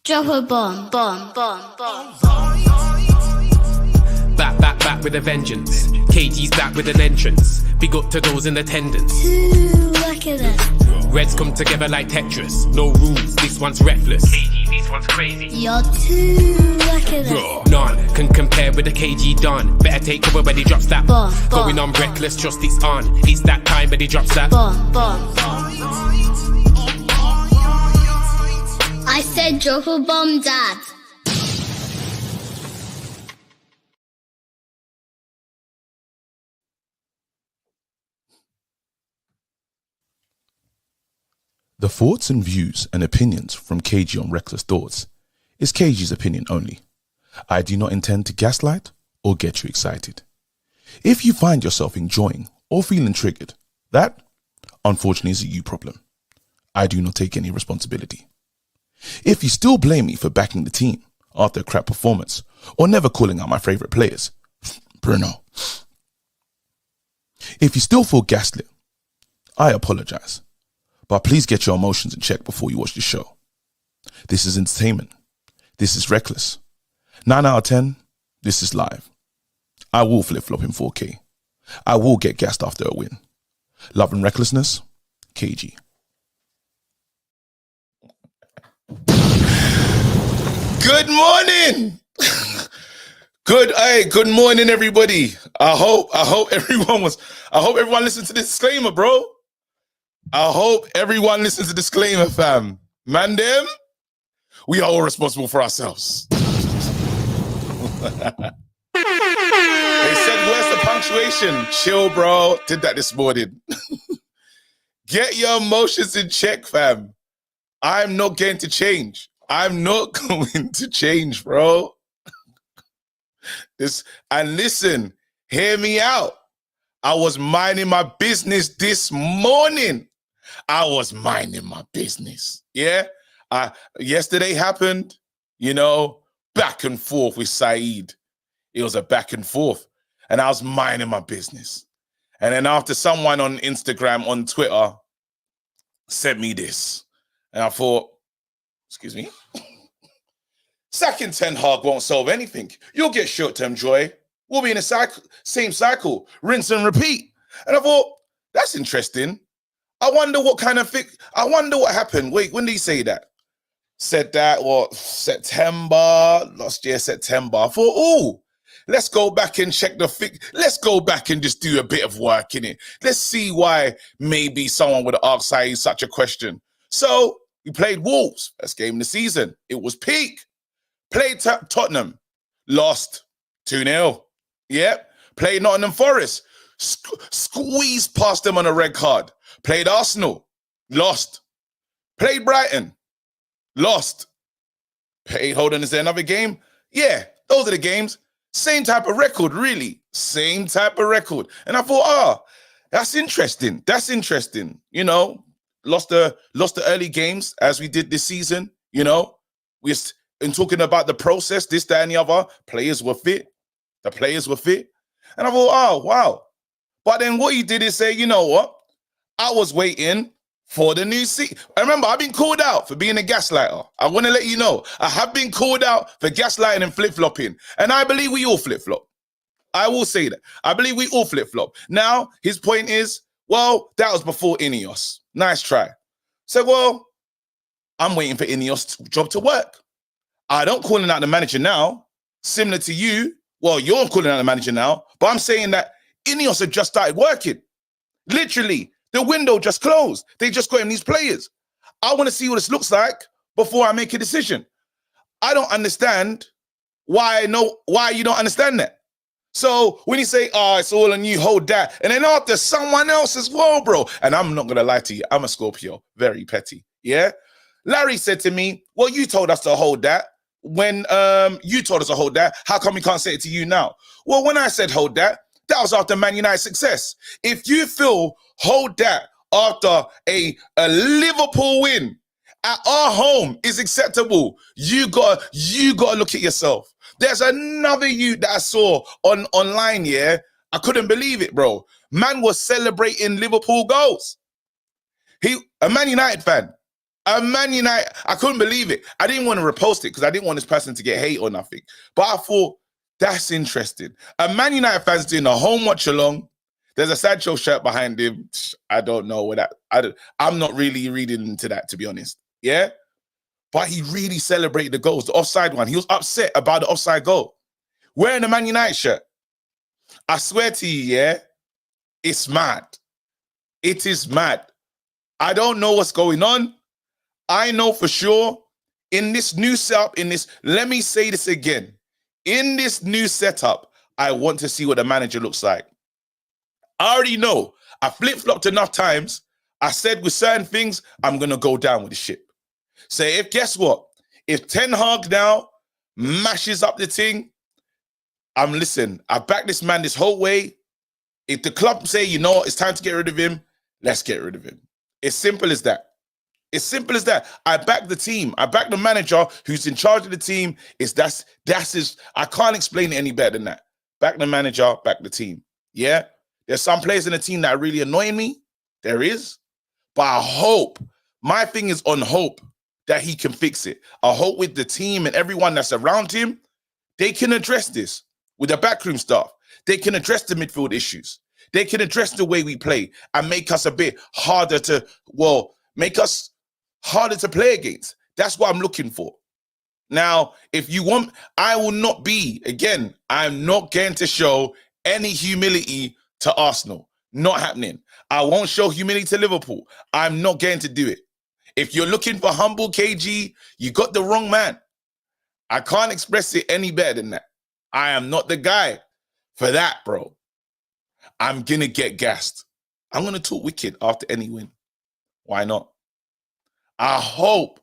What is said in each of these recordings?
Drop a bomb, bomb, bomb, bomb. Back with a vengeance. KG's back with an entrance. Big up to those in attendance. Ooh, look at that. Reds come together like Tetris. No rules, this one's reckless. KG, this one's crazy. You're too lucky at that. None can compare with the KG Don. Better take cover when he drops that. Bomb, Going on reckless, just it's on. It's that time when he drops that. Bomb, bomb, bomb. I said drop a bomb, Dad. The thoughts and views and opinions from KG on Reckless Thoughts is KG's opinion only. I do not intend to gaslight or get you excited. If you find yourself enjoying or feeling triggered, that, unfortunately, is a you problem. I do not take any responsibility. If you still blame me for backing the team after a crap performance or never calling out my favourite players, Bruno. If you still feel gaslit, I apologise. But please get your emotions in check before you watch the show. This is entertainment. This is reckless. 9 out of 10, this is live. I will flip-flop in 4K. I will get gassed after a win. Love and recklessness, KG. Good morning. Good morning, everybody. I hope everyone listened to this disclaimer, bro. I hope everyone listens to the disclaimer, fam. Man, them, we are all responsible for ourselves. They said, where's the punctuation? Chill, bro. Did that this morning. Get your emotions in check, fam. I'm not going to change. I'm not going to change, bro. And listen, hear me out. I was minding my business this morning. I was minding my business. Yeah. Yesterday happened, back and forth with Saeed. It was a back and forth. And I was minding my business. And then after someone on Instagram, on Twitter, sent me this. And I thought, excuse me, sacking Ten Hag won't solve anything. You'll get short-term joy. We'll be in a same cycle, rinse and repeat. And I thought, that's interesting. I wonder what happened. Wait, when did he say that? Said that, last year, September. I thought, let's go back and check the let's go back and just do a bit of work in it. Let's see why maybe someone would ask Saeed such a question. So we played Wolves, first game of the season. It was peak. Played Tottenham, lost 2-0. Yep. Played Nottingham Forest, squeezed past them on a red card. Played Arsenal, lost. Played Brighton, lost. Is there another game? Yeah, those are the games. Same type of record, really. Same type of record. And I thought, that's interesting. That's interesting. Lost the early games as we did this season. We're talking about the process, this, that, and the other. Players were fit. The players were fit. And I thought, wow. But then what he did is say, you know what? I was waiting for the new season. Remember, I've been called out for being a gaslighter. I want to let you know. I have been called out for gaslighting and flip-flopping. And I believe we all flip-flop. I will say that. I believe we all flip-flop. Now, his point is, well, that was before Ineos. Nice try. So, well, I'm waiting for Ineos' job to work. I don't calling out the manager now. Similar to you. Well, you're calling out the manager now. But I'm saying that Ineos have just started working. Literally. The window just closed. They just got him these players. I want to see what this looks like before I make a decision. I don't understand why you don't understand that. So when you say, it's all on you, hold that. And then after someone else as well, bro. And I'm not going to lie to you. I'm a Scorpio. Very petty. Yeah. Larry said to me, well, you told us to hold that. When you told us to hold that, how come we can't say it to you now? Well, when I said hold that was after Man United success. If you feel hold that after a Liverpool win at our home is acceptable, you got to look at yourself. There's another you that I saw online, yeah. I couldn't believe it, bro. Man was celebrating Liverpool goals. A Man United fan Man United, I couldn't believe it. I didn't want to repost it because I didn't want this person to get hate or nothing. But I thought, that's interesting. A Man United fan's doing a home watch along. There's a Sancho shirt behind him. I don't know what that. I'm not really reading into that, to be honest. Yeah, but he really celebrated the goals, the offside one. He was upset about the offside goal. Wearing a Man United shirt. I swear to you, yeah, it's mad. It is mad. I don't know what's going on. I know for sure in this new setup, let me say this again. In this new setup, I want to see what the manager looks like. I already know. I flip-flopped enough times. I said with certain things, I'm going to go down with the ship. So guess what? If Ten Hag now mashes up the thing, I back this man this whole way. If the club say, you know, it's time to get rid of him, let's get rid of him. It's simple as that. It's simple as that. I back the team. I back the manager who's in charge of the team. I can't explain it any better than that. Back the manager, back the team. Yeah? There's some players in the team that are really annoying me. There is. But I hope, my thing is on hope that he can fix it. I hope with the team and everyone that's around him, they can address this with the backroom staff. They can address the midfield issues. They can address the way we play and make us a bit harder to play against. That's what I'm looking for. Now, if you want, I'm not going to show any humility to Arsenal. Not happening. I won't show humility to Liverpool. I'm not going to do it. If you're looking for humble KG, you got the wrong man. I can't express it any better than that. I am not the guy for that, bro. I'm going to get gassed. I'm going to talk wicked after any win. Why not? I hope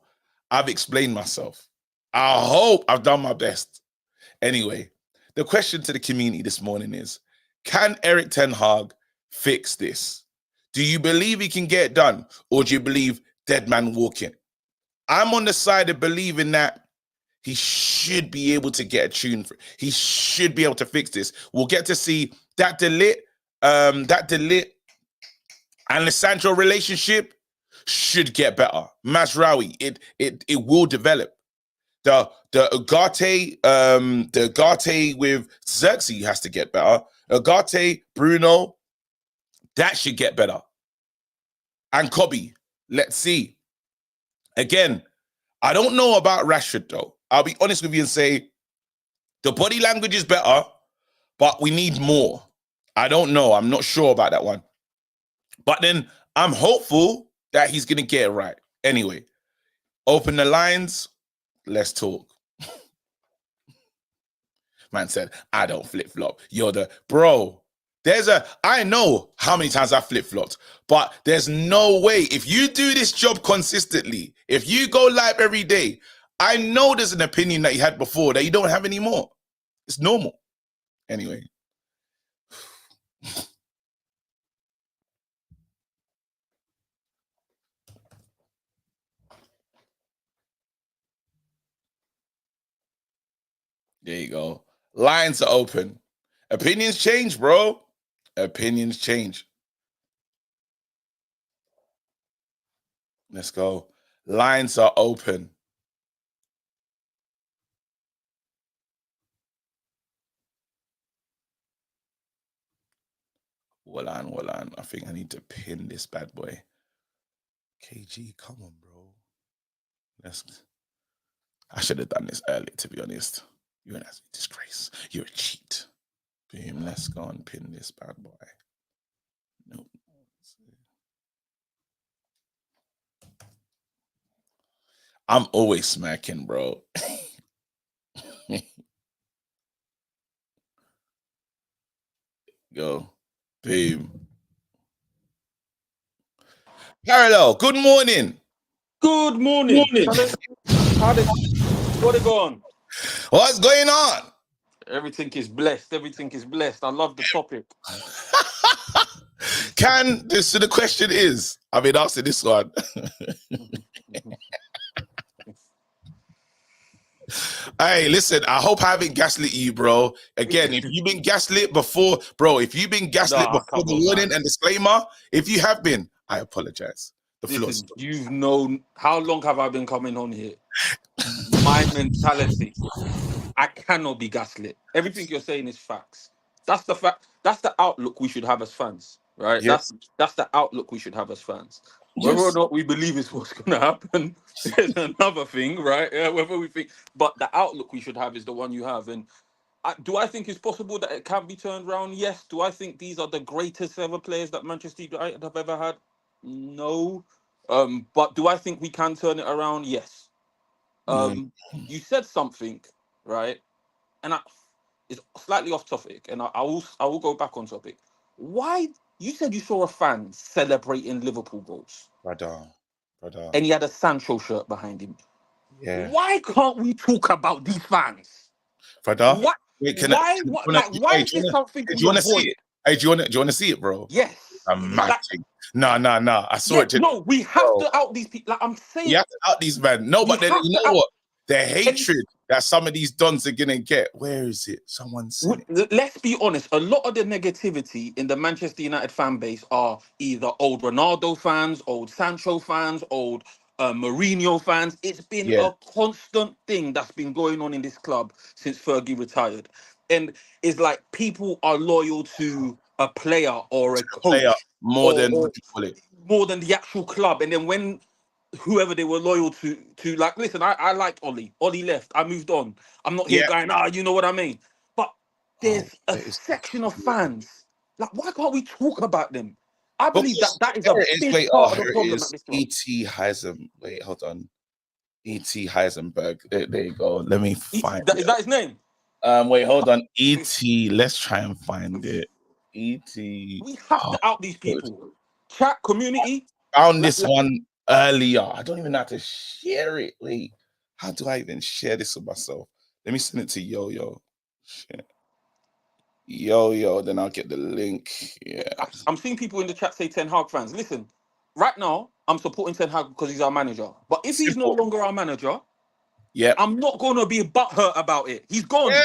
I've explained myself. I hope I've done my best. Anyway, the question to the community this morning is, can Erik Ten Hag fix this? Do you believe he can get it done? Or do you believe dead man walking? I'm on the side of believing that he should be able to get a tune. He should be able to fix this. We'll get to see that De Ligt and the Sancho relationship should get better. Mazraoui, it will develop. The Ugarte with Xerxes has to get better. Ugarte, Bruno, that should get better. And Kobe, let's see. Again, I don't know about Rashford though. I'll be honest with you and say the body language is better, but we need more. I don't know. I'm not sure about that one. But then I'm hopeful that he's going to get it right. Anyway, open the lines. Let's talk. Man said, I don't flip-flop. You're the... Bro, I know how many times I flip-flopped, but there's no way. If you do this job consistently, if you go live every day, I know there's an opinion that you had before that you don't have anymore. It's normal. Anyway. There you go. Lines are open. Opinions change, bro. Opinions change. Let's go. Lines are open. Well on. I think I need to pin this bad boy. KG, come on, bro. I should have done this earlier, to be honest. You're an absolute disgrace. You're a cheat. Boom, let's go and pin this bad boy. Nope. I'm always smacking, bro. Go. Boom. Parallel, good morning. Good morning. What it going? What's going on? Everything is blessed. Everything is blessed. I love the topic. So the question is, I've been asking this one. Hey, listen, I hope I haven't gaslit you, bro. Again, if you've been gaslit before, before the warning and disclaimer, if you have been, I apologize. The Listen, flaws. you've known how long have I been coming on here? My mentality. I cannot be gaslit. Everything you're saying is facts. That's the fact. That's the outlook we should have as fans, right? Yes. That's the outlook we should have as fans. Whether or Yes. not we believe it's what's going to happen is another thing, right? Yeah, whether we think, but the outlook we should have is the one you have. And do I think it's possible that it can be turned around? Yes. Do I think these are the greatest ever players that Manchester United have ever had? No. But do I think we can turn it around? Yes. Mm. You said something, right? And it's slightly off topic, and I will go back on topic. Why you said you saw a fan celebrating Liverpool goals, Brother. and he had a Sancho shirt behind him? Yeah. Why can't we talk about these fans? Brother. What? Wait, Why? What? Like, why is this something do we you wanna see avoid? it? Hey, do you wanna see it, bro? Yes. I'm Like, matching. Nah. I saw yeah, it. no, we have Bro. to out these people. Like I'm saying, You have to out these men. No, we but then have you to know out. what? The hatred that some of these dons are gonna get. Where is it? Someone said it. Let's be honest, a lot of the negativity in the Manchester United fan base are either old Ronaldo fans, old Sancho fans, old Mourinho fans. It's been Yeah. a constant thing that's been going on in this club since Fergie retired. And it's like people are loyal to a player or a Player coach more or, than or what you call it. more than the actual club. And then when whoever they were loyal to like, listen, I liked Ollie. Ollie left. I moved on. I'm not here Yeah. going, you know what I mean? But Oh, there's a where is section of fans. Like, why can't we talk about them? I believe that because that is here a it is. big Wait, part of the here it problem at is. this club. E.T. Heisen. Wait, hold on. E.T. Heisenberg. There you go. Let me find Is it. that his name? Wait, hold on. E.T. Let's try and find it. E.T. We have to out these people. Chat community. Found Like, this one earlier. I don't even know how to share it. Wait, how do I even share this with myself? Let me send it to Yo. Shit. Yo, then I'll get the link. Yeah. I'm seeing people in the chat say Ten Hag fans. Listen, right now I'm supporting Ten Hag because he's our manager. But if he's no Simple. longer our manager, Yeah. I'm not going to be butthurt about it. He's gone. Yeah.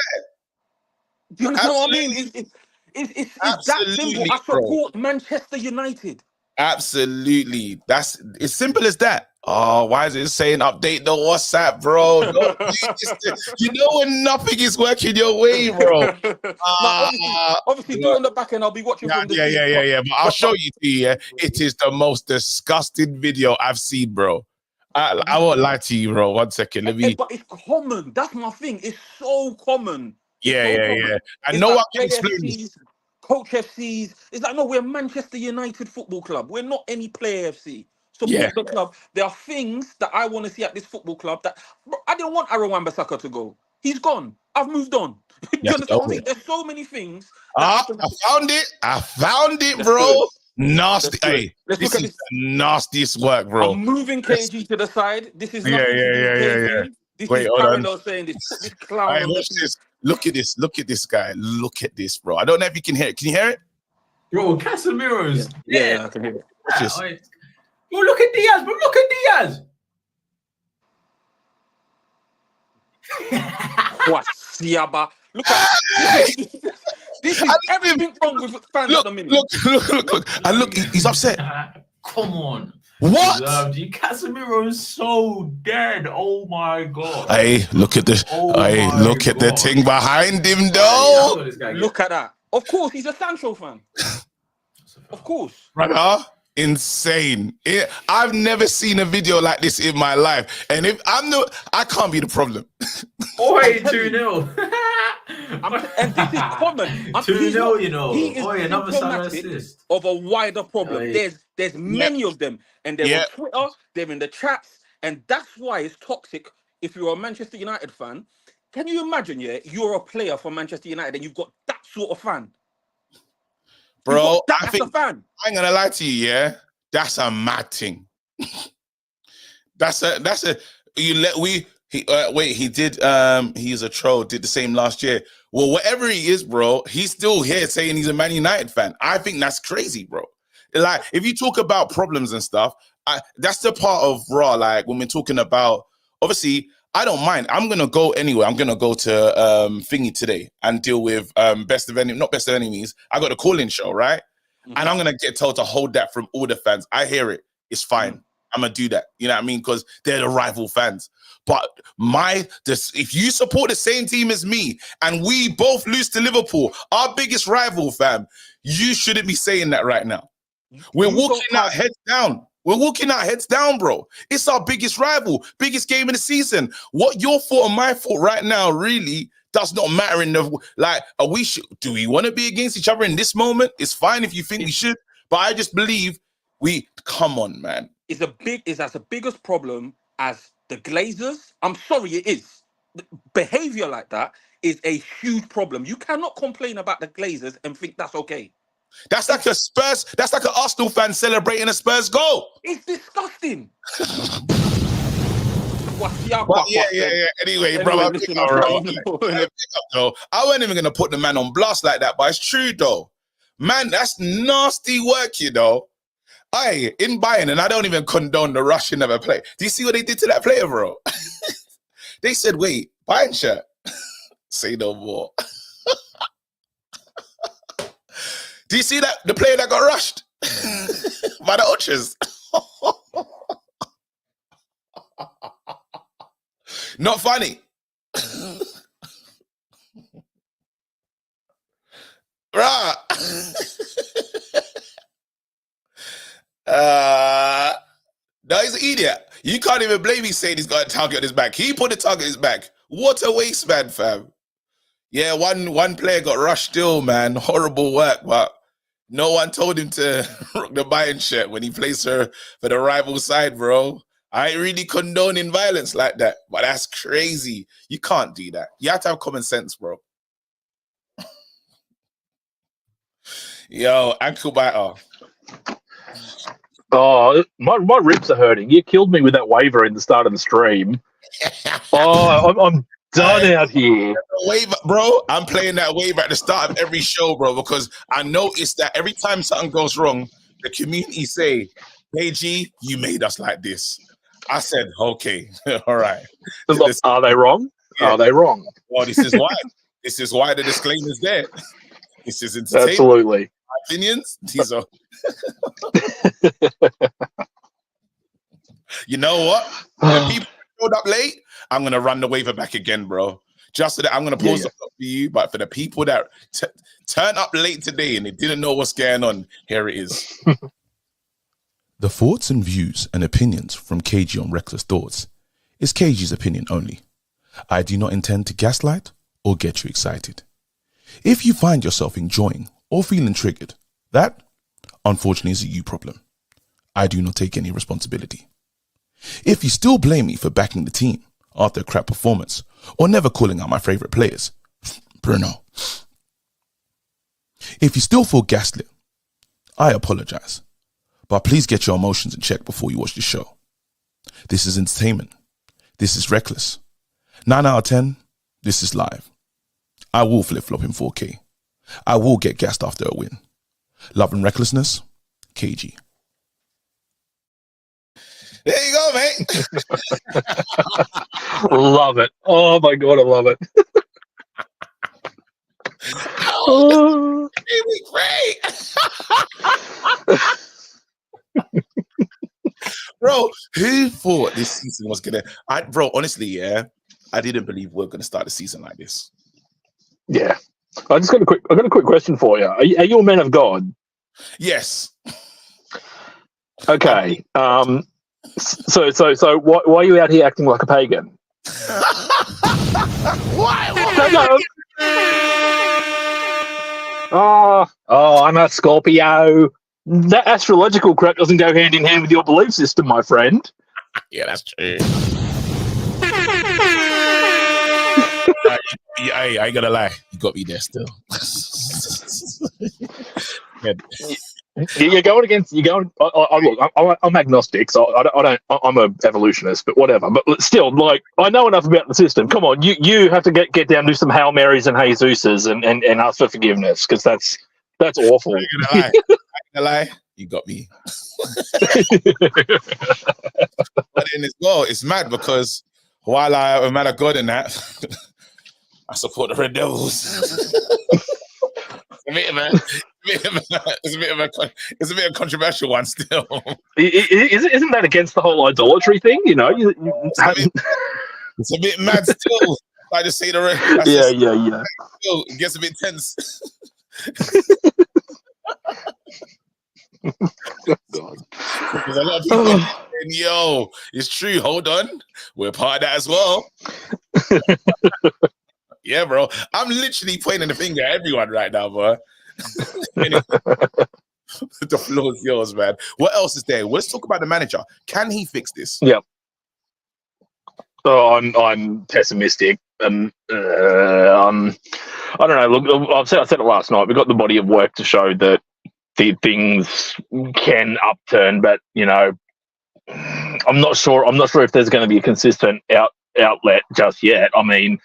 Do you understand what I mean? Absolutely. It's that simple. Absolutely, I bro. support Manchester United. Absolutely. That's as simple as that. Oh, why is it saying update the WhatsApp, bro? Don't do this. You know when nothing is working your way, bro. Now, obviously, do Yeah. on the back end. I'll be watching from the seats, Yeah. But I'll show you. Yeah, it is the most disgusting video I've seen, bro. I won't lie to you, bro. 1 second. Let me. But it's common. That's my thing. It's so common. It's Yeah. so common. And It's no like one can play explain this. FCs, coach FCs. It's like, no, we're Manchester United Football Club. We're not any player FC. Support Yeah. the club. There are things that I want to see at this football club that bro, I didn't want Aaron Wan-Bissaka to go. He's gone. I've moved on. Do you Yes, understand what I mean? There's so many things that I happen. found it, Let's bro. do it. Nasty. Let's do it. Hey, Let's this look at is this. the nastiest work, bro. I'm moving KG to the side. This is Yeah. nothing to do with KG. This Wait, is hold on. parallel saying this. Put this clown Hey, on the watch field. this. Look at this. Look at this guy. Look at this, bro. I don't know if you can hear it. Can you hear it? Bro, Casemiro's. Yeah, I can hear it. Watch this. Bro, look at Diaz, bro. Look at Diaz. What? Siaba. Look at this is everything wrong with fans at the minute. Look. And look, he's upset. Come on. What? Casemiro is so dead. Oh my god. Hey, look at this. Oh Hey, my look at the God. thing behind him, Yeah, though. that's what this guy gets. Look at that. Of course, he's a Sancho fan. Of course. Brother, insane. I've never seen a video like this in my life. And if I can't be the problem. Oi, 2-0. And this is common. 2-0, you know. He is Oi, another Salah symptomatic assist. of a wider problem. Oi. There's many of them, and they're on Twitter, they're in the chats, and that's why it's toxic. If you're a Manchester United fan, can you imagine? Yeah, you're a player for Manchester United, and you've got that sort of fan. Bro, That's a fan. I ain't gonna lie to you, yeah. That's a mad thing. He did he's a troll, did the same last year. Well, whatever he is, bro, he's still here saying he's a Man United fan. I think that's crazy, bro. Like, if you talk about problems and stuff, that's the part of Raw, like when we're talking about, obviously, I don't mind. I'm gonna go anyway. I'm gonna go to Thingy today and deal with not best of enemies. I got a call-in show, right? And I'm gonna get told to hold that from all the fans. I hear it. It's fine. I'm gonna do that. You know what I mean? Because they're the rival fans. But if you support the same team as me and we both lose to Liverpool, our biggest rival, fam, you shouldn't be saying that right now. We're walking our heads down. We're walking our heads down, bro. It's our biggest rival, biggest game of the season. What your fault and my fault right now really does not matter in the like. Do we want to be against each other in this moment? It's fine if you think we should, but I just believe come on, man. It's as the biggest problem as the Glazers. I'm sorry, it is. Behavior like that is a huge problem. You cannot complain about the Glazers and think that's okay. That's like an Arsenal fan celebrating a Spurs goal. It's disgusting. Yeah. Anyway, bro, I wasn't even gonna put the man on blast like that, but it's true though. Man, that's nasty work, you know. In Bayern, and I don't even condone the Russian of a play. Do you see what they did to that player, bro? They said, wait, Bayern shirt. Say no more. Do you see that? The player that got rushed by the Ultras. Not funny. Right. No, he's an idiot. You can't even blame me saying he's got a target on his back. He put the target on his back. What a waste, man, fam. Yeah, one player got rushed still, man. Horrible work, but no one told him to rock the Bayern shirt when he plays for the rival side, bro. I ain't really condoning violence like that, but that's crazy. You can't do that. You have to have common sense, bro. Yo, ankle biter. Oh, my ribs are hurting. You killed me with that waiver in the start of the stream. Oh, I'm done out here. Waiver, bro. I'm playing that waiver at the start of every show, bro, because I noticed that every time something goes wrong, the community say, "Hey, G, you made us like this." I said, "Okay, all right." Are they wrong? Yeah. Are they wrong? Well, this is why. This is why the disclaimer's there. This is entertainment. Absolutely. Opinions. These are. You know what? When people showed up late, I'm gonna run the waiver back again, bro. Just so that I'm gonna pause it for you, but for the people that turn up late today and they didn't know what's going on, here it is. The thoughts and views and opinions from KG on Reckless Thoughts is KG's opinion only. I do not intend to gaslight or get you excited. If you find yourself enjoying or feeling triggered, that, unfortunately, is a you problem. I do not take any responsibility. If you still blame me for backing the team after a crap performance or never calling out my favourite players, Bruno. If you still feel gaslit, I apologise. But please get your emotions in check before you watch the show. This is entertainment. This is reckless. 9 out of 10, this is live. I will flip-flop in 4K. I will get gassed after a win. Love and recklessness, KG. There you go, mate. Love it. Oh my God, I love it. Oh, it was great. Bro, who thought this season was gonna? Bro, honestly, yeah, I didn't believe we were gonna start the season like this. Yeah, I got a quick question for you. Are you a man of God? Yes. Okay. So why are you out here acting like a pagan? Why? No. Oh, I'm a Scorpio. That astrological crap doesn't go hand in hand with your belief system, my friend. Yeah, that's true. I ain't gonna lie, you got me there still. You're going against. You're going. Look, I'm agnostic, so I don't. I'm a evolutionist, but whatever. But still, like, I know enough about the system. Come on, you have to get down, do some Hail Marys and Jesuses, and ask for forgiveness, because that's awful. I ain't gonna lie, you got me. But then as well, it's mad because while I'm a man of God in that, I support the Red Devils. It's a bit of a controversial one still. Isn't that against the whole idolatry thing? You know, It's a bit mad still. I just say the rest. yeah. Still, it gets a bit tense. God. There's a lot of people saying, yo, it's true. Hold on. We're part of that as well. Yeah, bro. I'm literally pointing the finger at everyone right now, bro. Anyway, the floor is yours, man. What else is there? Let's talk about the manager. Can he fix this? Yeah. So I'm pessimistic, and I don't know. Look, I said it last night. We've got the body of work to show that the things can upturn, but you know, I'm not sure if there's going to be a consistent outlet just yet. I mean,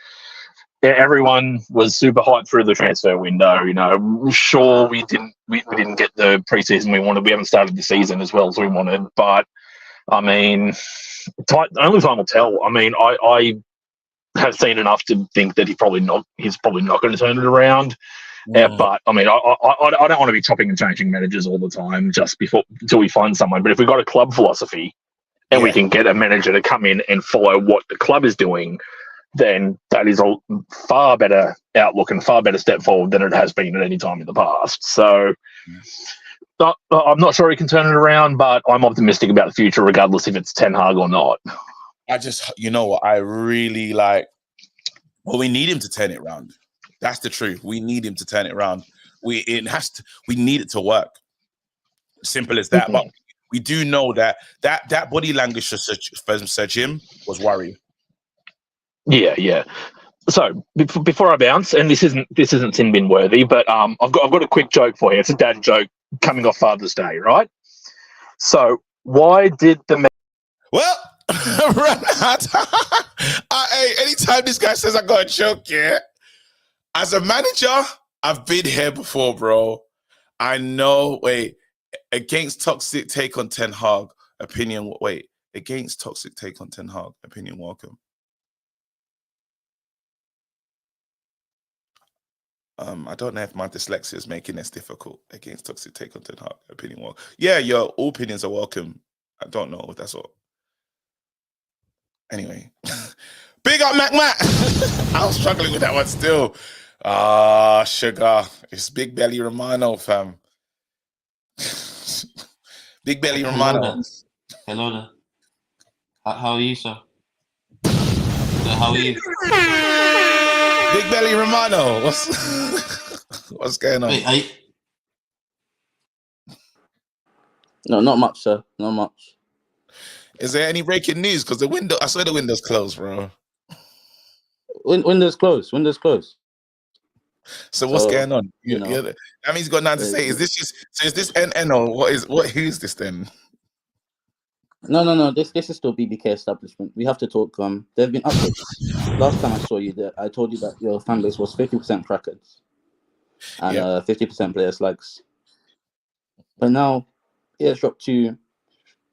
everyone was super hyped through the transfer window. You know, sure, we didn't get the preseason we wanted. We haven't started the season as well as we wanted, but I mean, only time will tell. I mean, I have seen enough to think that he's probably not going to turn it around. But I mean, I don't want to be chopping and changing managers all the time just until we find someone. But if we've got a club philosophy and we can get a manager to come in and follow what the club is doing, then that is a far better outlook and far better step forward than it has been at any time in the past. So I'm not sure he can turn it around, but I'm optimistic about the future, regardless if it's Ten Hag or not. I just, you know what, I really like. Well, we need him to turn it around. That's the truth. We need him to turn it around. We need it to work. Simple as that. But we do know that body language for Sir Jim was worrying. Yeah. So before I bounce, and this isn't sin bin worthy, but I've got a quick joke for you. It's a dad joke coming off Father's Day, right? So why did the anytime this guy says I got a joke, yeah. As a manager, I've been here before, bro. I know. Wait, against toxic take on Ten Hag opinion. Wait, against toxic take on Ten Hag opinion. Welcome. I don't know if my dyslexia is making this difficult. Against toxic take on Ten Hag opinion. Well, yeah, your all opinions are welcome. I don't know. That's all. Anyway, big up Mac. I was struggling with that one still. Sugar. It's Big Belly Romano, fam. Big Belly Romano. Hello there. How are you, sir? How are you? Big Belly Romano. What's going on? Wait, No, not much, sir. Not much. Is there any breaking news? Because I saw the window's closed, bro. Windows closed. So what's going on? You know, that means he's got nothing to say. Is this NN or who is this then? No. This is still BBK establishment. We have to talk. There have been updates. Last time I saw you, I told you that your fan base was 50% crackers and 50% player slugs. But now it's dropped to,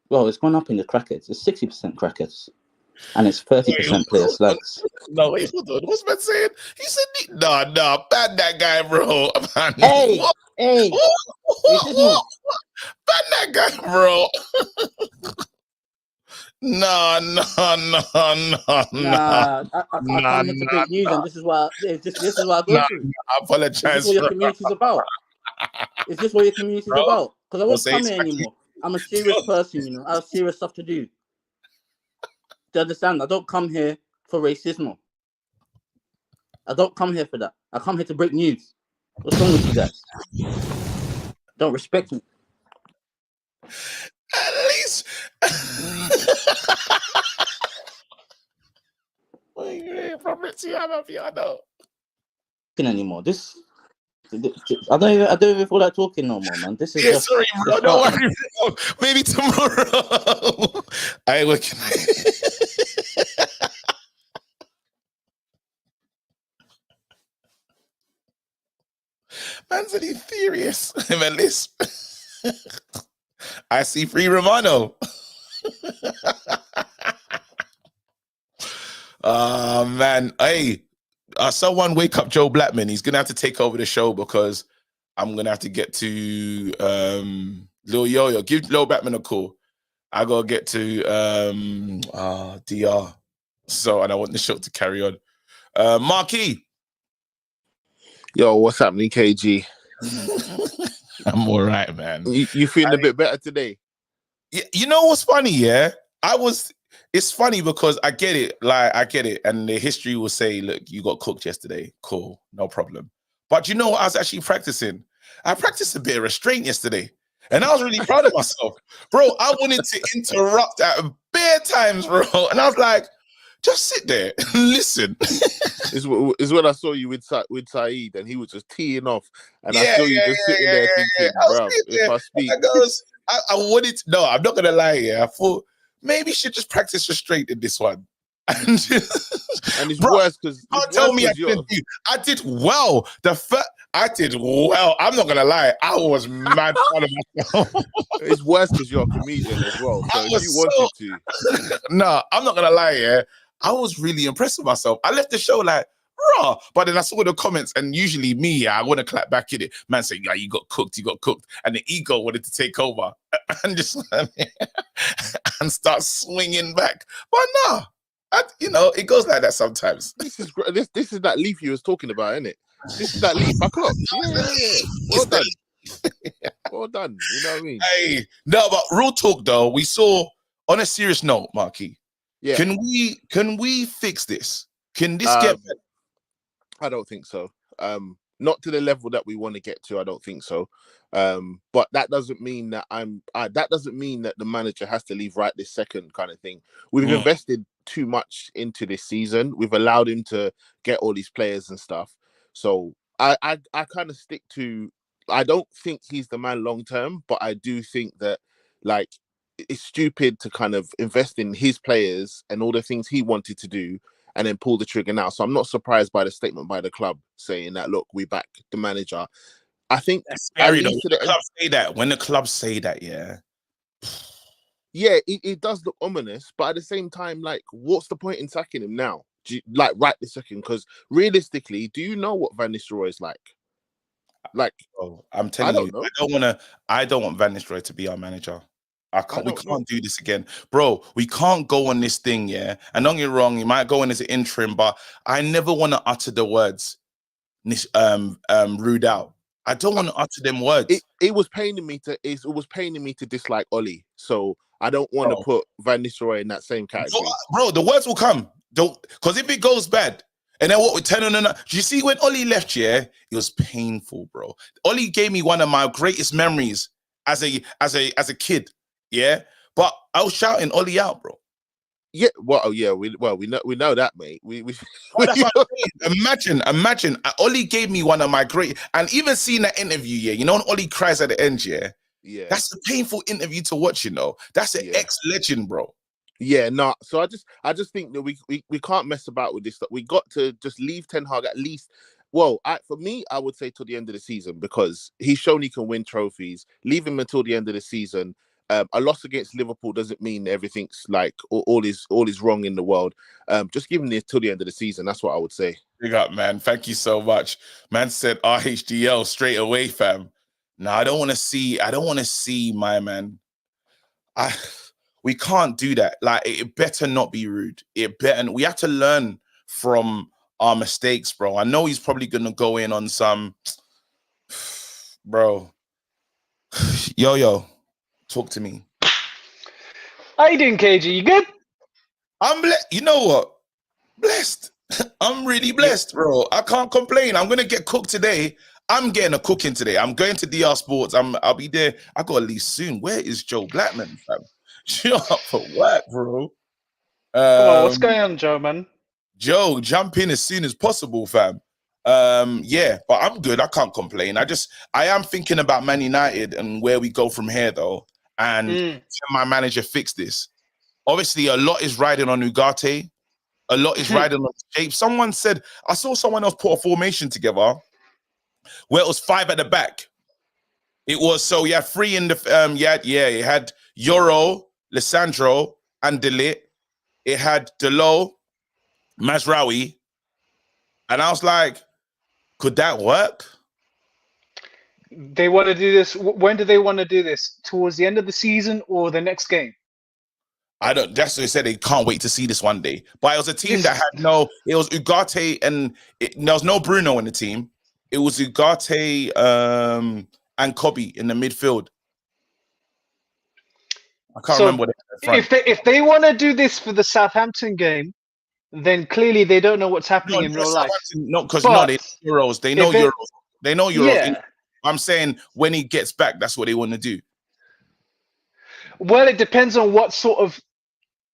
well, it's gone up in the crackers. It's 60% crackers and it's 30% player slugs. No, wait, hold on. What's man saying? He said, no, ban that guy, bro. Hey. Ban that guy, bro. No. Nah, I come here to break news, and this is what I go through. I apologize. Is this what your community's about? Is this what your community's about? Because I won't come here anymore. I'm a serious person, you know. I have serious stuff to do. Do you understand? I don't come here for racism. I don't come here for that. I come here to break news. What's wrong with you guys? Don't respect me. At least. Anymore. I don't even feel like talking no more, man. This is sorry, bro. Don't worry, bro. Maybe tomorrow. I look. Man's any furious. Man, lisp. I see free Romano. Man. Hey, someone wake up Joe Blackman. He's going to have to take over the show because I'm gonna have to get to Lil Yo-Yo. Give Lil Batman a call. I gotta get to DR. So, and I want the show to carry on. Marquis. Yo, what's happening, KG? I'm all right, man. You feeling a bit better today? You know what's funny? Yeah, it's funny because I get it. Like, I get it. And the history will say, look, you got cooked yesterday. Cool, no problem. But you know what I was actually practicing? I practiced a bit of restraint yesterday. And I was really proud of myself. Bro, I wanted to interrupt at bare times, bro. And I was like, just sit there and listen. It's when I saw you with Saeed and he was just teeing off. And I saw you just sitting there thinking, bro, if I speak. I wanted to, no, I'm not going to lie here. I thought maybe you should just practice restraint in this one. And it's worse because tell me I did well. I did well. I'm not gonna lie. I was mad proud of myself. It's worse because you're a comedian as well. So if you wanted to, no, I'm not gonna lie. Yeah, I was really impressed with myself. I left the show like raw, but then I saw the comments, and usually me, I want to clap back in it. Man saying, "Yeah, you got cooked, and the ego wanted to take over and just and start swinging back. But no. It goes like that sometimes. This is that leaf you was talking about, isn't it? This is that leaf. I clocked. Yeah. Well done. Well done. You know what I mean? Hey, no, but real talk though, we saw on a serious note, Marquis. Yeah. Can we fix this? Can this get better? I don't think so. Not to the level that we want to get to. I don't think so. But that doesn't mean that that doesn't mean that the manager has to leave right this second, kind of thing. We've invested too much into this season. We've allowed him to get all these players and stuff. So I kind of stick to. I don't think he's the man long term, but I do think that like it's stupid to kind of invest in his players and all the things he wanted to do and then pull the trigger now. So I'm not surprised by the statement by the club saying that, look, we back the manager. I think that's scary though. When the clubs say that, yeah. Yeah, it does look ominous, but at the same time, like, what's the point in sacking him now? Right this second? Because realistically, do you know what Van Nistelrooy is like? Like, I'm telling you, I don't want Van Nistelrooy to be our manager. We can't do this again. Bro, we can't go on this thing, yeah? And don't get me wrong, you might go in as an interim, but I never want to utter the words rude out. I don't want to utter them words. It was paining me to dislike Oli. So I don't want to put Van Nistelrooy in that same category. Bro, the words will come. Because if it goes bad, and then what we're telling them, do you see when Oli left, yeah? It was painful, bro. Oli gave me one of my greatest memories as a kid. Yeah, but I was shouting Oli out, bro. Yeah, well, yeah, we know that, mate. We that's what I'm saying. Imagine. Oli gave me one of my great, and even seeing that interview, yeah, you know when Oli cries at the end, yeah, that's a painful interview to watch. You know, that's an ex-legend, bro. Yeah, no. So I just think that we can't mess about with this. That we got to just leave Ten Hag at least. Well, for me, I would say till the end of the season because he's shown he can win trophies. Leave him until the end of the season. A loss against Liverpool doesn't mean everything's like all is wrong in the world. Just give him this till the end of the season. That's what I would say. Big up, man. Thank you so much. Man said RHDL straight away, fam. No, I don't want to see my man. We can't do that. Like, it better not be rude. We have to learn from our mistakes, bro. I know he's probably gonna go in on some, bro. Yo. Talk to me. How you doing, KG? You good? I'm blessed. You know what? Blessed. I'm really blessed, bro. I can't complain. I'm gonna get cooked today. I'm getting a cooking today. I'm going to DR Sports. I'll be there. I gotta leave soon. Where is Joe Blackman, fam? Shut up for work, bro. Come on, what's going on, Joe, man? Joe, jump in as soon as possible, fam. Yeah, but I'm good. I can't complain. I am thinking about Man United and where we go from here, though. And can my manager fix this? Obviously, a lot is riding on Ugarte. A lot is riding on shape. Someone said, I saw someone else put a formation together where it was 5 at the back. It was, so you had 3 in the, it had Euro, Lissandro, and Delit. It had Delo, Mazraoui. And I was like, could that work? They want to do this. When do they want to do this? Towards the end of the season or the next game? I don't. That's what they said. They can't wait to see this one day. But it was a team that had no. It was Ugarte and there was no Bruno in the team. It was Ugarte and Kobe in the midfield. I can't remember what they had. If they want to do this for the Southampton game, then clearly they don't know what's happening in real life. Not because they know Euros. They know Euros. They know Euros. Yeah. I'm saying when he gets back, that's what they want to do. Well, it depends on what sort of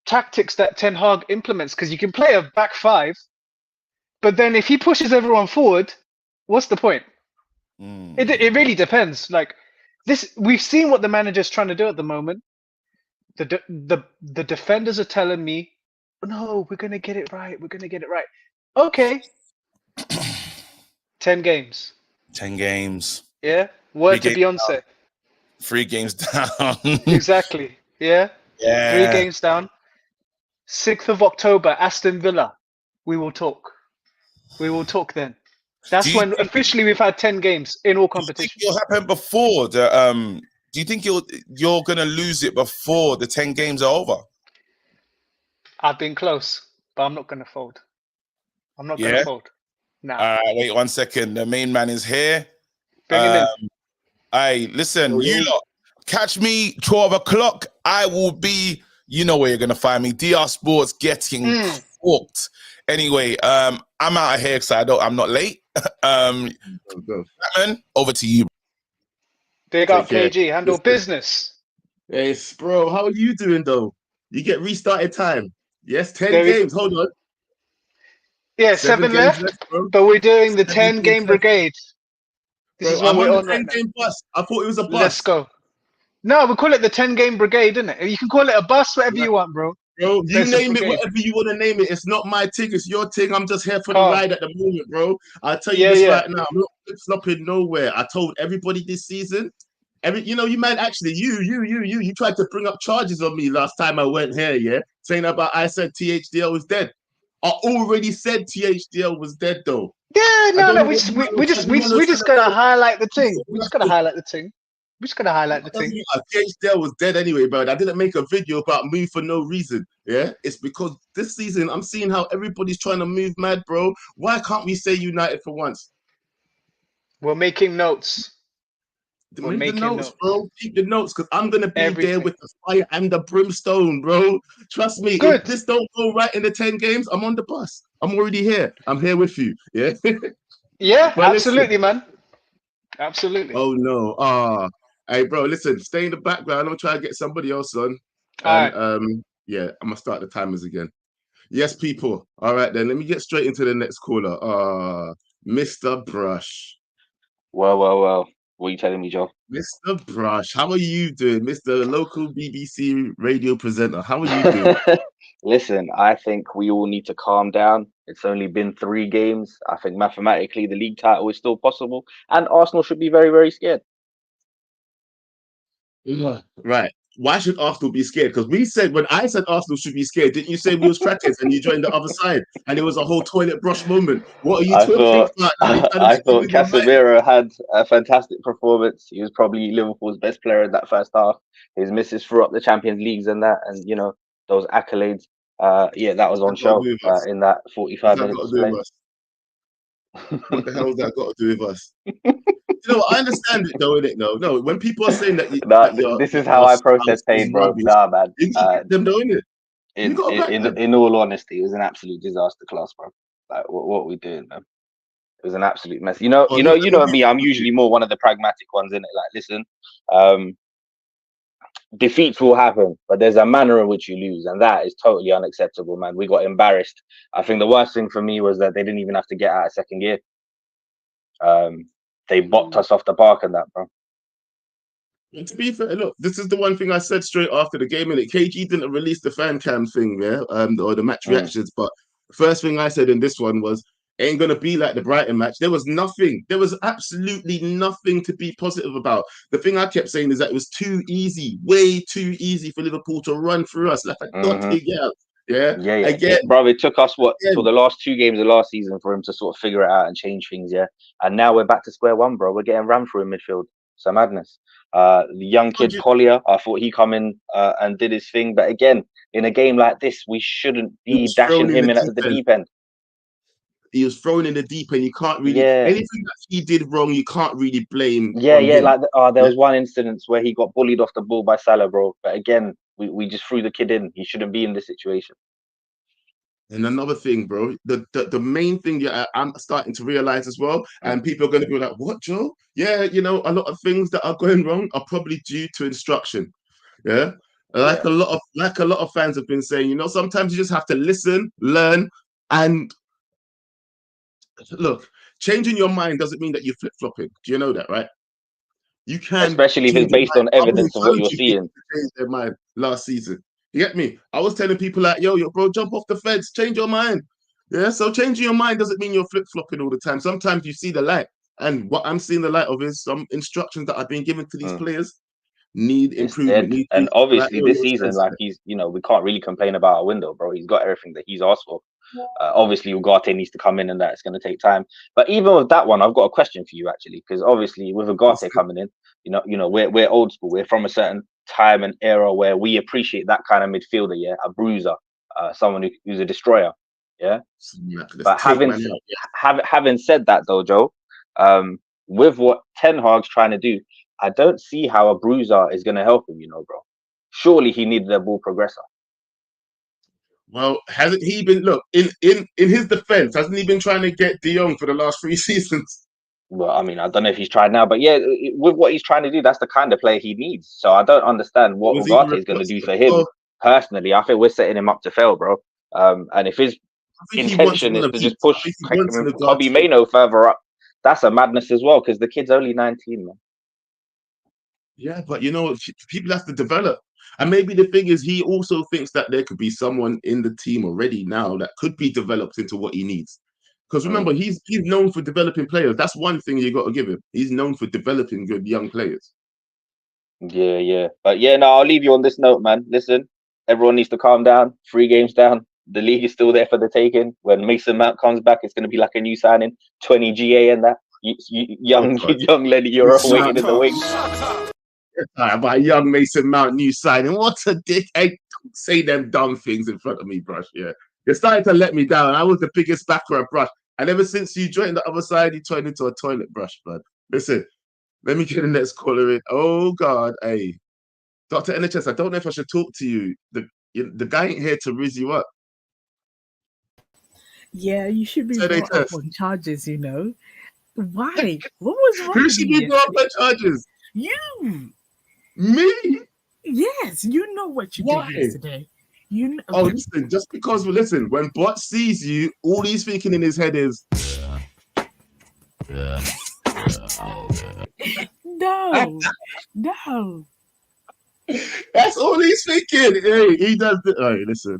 tactics that Ten Hag implements, because you can play a back five, but then if he pushes everyone forward, what's the point? It really depends. Like this, we've seen what the manager's trying to do at the moment. The defenders are telling me, no, we're gonna get it right. We're gonna get it right. Okay. 10 games. 10 games. Yeah. Word to Beyonce. 3 games down. Exactly. Yeah. Yeah. 3 games down. 6th of October, Aston Villa. We will talk. We will talk then. That's when officially we've had 10 games in all competitions. Do you think it'll happen before the do you think you're gonna lose it before the 10 games are over? I've been close, but I'm not gonna fold. I'm not gonna fold. Nah. Wait 1 second. The main man is here. Bring him in. Hey, listen, you lot, catch me 12 o'clock. I will be, you know where you're gonna find me. DR Sports getting cooked. Anyway, I'm out of here because I'm not late. Batman, over to you. Big up, KG. Handle business. Yes, bro. How are you doing though? You get restarted time. Yes, 10 games. Hold on. Yeah, 7 left, but we're doing the 10 game brigade. This is what we're on right now. 10 game bus. I thought it was a bus. Let's go. No, we call it the 10 game brigade, isn't it? You can call it a bus, whatever you want, bro. Bro, you name it whatever you want to name it. It's not my thing, it's your thing. I'm just here for the ride at the moment, bro. I'll tell you this right now. I'm not flopping nowhere. I told everybody this season. You might actually you tried to bring up charges on me last time I went here, yeah? Saying about I said THDL was dead. I already said THDL was dead though. Yeah, no, we just gotta highlight the thing. We just gotta highlight the thing. We just gotta highlight the thing. THDL was dead anyway, but I didn't make a video about move for no reason. Yeah, it's because this season I'm seeing how everybody's trying to move mad, bro. Why can't we say United for once? We're making notes. Make the notes, bro. Keep the notes, because I'm gonna be there with the fire and the brimstone, bro. Trust me. If this don't go right in the 10 games, I'm on the bus. I'm already here. I'm here with you. Yeah. Yeah, absolutely, man. Absolutely. Oh no. Hey, bro. Listen. Stay in the background. I'm gonna try to get somebody else on. All right. Yeah. I'm gonna start the timers again. Yes, people. All right, then. Let me get straight into the next caller. Mr. Brush. Well. What are you telling me, Joe? Mr. Brush, how are you doing? Mr. Local BBC radio presenter, how are you doing? Listen, I think we all need to calm down. It's only been 3 games. I think mathematically the league title is still possible. And Arsenal should be very, very scared. Right. Why should Arsenal be scared? Because we said, when I said Arsenal should be scared, didn't you say we was crackers and you joined the other side? And it was a whole toilet brush moment. What are you talking about? I thought Casemiro had a fantastic performance. He was probably Liverpool's best player in that first half. His misses threw up the Champions Leagues and that, and those accolades. That was on show in that 45-minute display. What the hell has that got to do with us? I understand it though, innit? No. When people are saying that, this is how I process pain, bro. Nah, man. You get them though, innit? In all honesty, it was an absolute disaster class, bro. Like, what are we doing, man? It was an absolute mess. You know me. I'm usually more one of the pragmatic ones, innit? Like, listen, defeats will happen, but there's a manner in which you lose, and that is totally unacceptable, man. We got embarrassed. I think the worst thing for me was that they didn't even have to get out of second gear. They bopped us off the park and that, bro. And to be fair, look, this is the one thing I said straight after the game, and KG didn't release the fan cam thing, yeah, or the match reactions. But the first thing I said in this one was, ain't gonna be like the Brighton match. There was nothing. There was absolutely nothing to be positive about. The thing I kept saying is that it was too easy, way too easy for Liverpool to run through us like a dotty girl. Yeah. Again, bro, it took us for the last 2 games of last season for him to sort of figure it out and change things. Yeah, and now we're back to square one, bro. We're getting rammed through in midfield. It's a madness. The young kid Collier, I thought he come in and did his thing, but again, in a game like this, we shouldn't be dashing him in at the deep end. He was thrown in the deep end. You can't really anything that he did wrong. You can't really blame. Him. Like there was one instance where he got bullied off the ball by Salah, bro. But again, we just threw the kid in. He shouldn't be in this situation. And another thing, bro, the main thing I'm starting to realize as well, and people are going to be like, "What, Joe? Yeah, you know, a lot of things that are going wrong are probably due to instruction." Yeah. Like a lot of fans have been saying, you know, sometimes you just have to listen, learn, and look, changing your mind doesn't mean that you're flip-flopping. Do you know that, right? You can, especially if it's based on evidence of what you're seeing. Change their mind last season. You get me? I was telling people like, yo, bro, jump off the fence, change your mind. Yeah, so changing your mind doesn't mean you're flip-flopping all the time. Sometimes you see the light. And what I'm seeing the light of is some instructions that are being given to these players need improvement. And obviously this season, like he's, you know, we can't really complain about our window, bro. He's got everything that he's asked for. Obviously, Ugarte needs to come in, and that's going to take time. But even with that one, I've got a question for you actually, because obviously with Ugarte coming in, you know, we're old school. We're from a certain time and era where we appreciate that kind of midfielder, yeah, a bruiser, someone who's a destroyer, yeah. But having said that, though, Joe, with what Ten Hag's trying to do, I don't see how a bruiser is going to help him, you know, bro. Surely he needed a ball progressor. Well, hasn't he been? Look, in his defense, hasn't he been trying to get De Jong for the last 3 seasons? Well, I mean, I don't know if he's tried now, but yeah, with what he's trying to do, that's the kind of player he needs. So I don't understand what Ugarte is going to do for him. Personally, I think we're setting him up to fail, bro. And if his intention is to just push Kobe Mainoo further up, that's a madness as well, because the kid's only 19, man. Yeah, but you know, people have to develop. And maybe the thing is, he also thinks that there could be someone in the team already now that could be developed into what he needs. Because remember, he's known for developing players. That's one thing you got to give him. He's known for developing good young players. Yeah. But yeah, no, I'll leave you on this note, man. Listen, everyone needs to calm down. 3 games down. The league is still there for the taking. When Mason Mount comes back, it's going to be like a new signing. 20 GA and that. Young Lenny Euro waiting in the wings. About young Mason Mount new signing. What a dick. Hey, don't say them dumb things in front of me, Brush. Yeah. You're starting to let me down. I was the biggest backer of Brush. And ever since you joined the other side, you turned into a toilet brush, bud. Listen, let me get the next caller in. Oh, God. Hey, Dr. NHS, I don't know if I should talk to you. The guy ain't here to rizz you up. Yeah, you should be brought up on charges, you know. Why? What was wrong? Who should be brought up on charges? You. Me? Yes, you know what you did yesterday. You know. Oh, listen, just because, when Bot sees you, all he's thinking in his head is... No. That's all he's thinking. Hey, he does... All right, listen.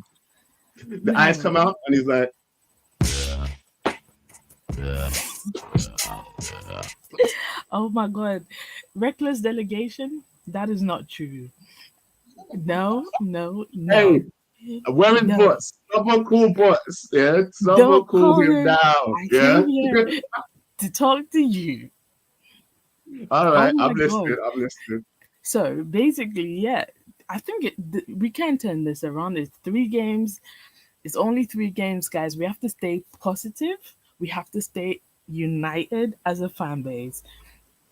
The eyes come out and he's like... Oh my God. Reckless delegation? That is not true. No. Hey, wearing bots. Someone call bots. Yeah. Someone call him down. I came here to talk to you. All right. I'm listening. So basically, yeah, I think we can turn this around. It's 3 games. It's only 3 games, guys. We have to stay positive. We have to stay united as a fan base.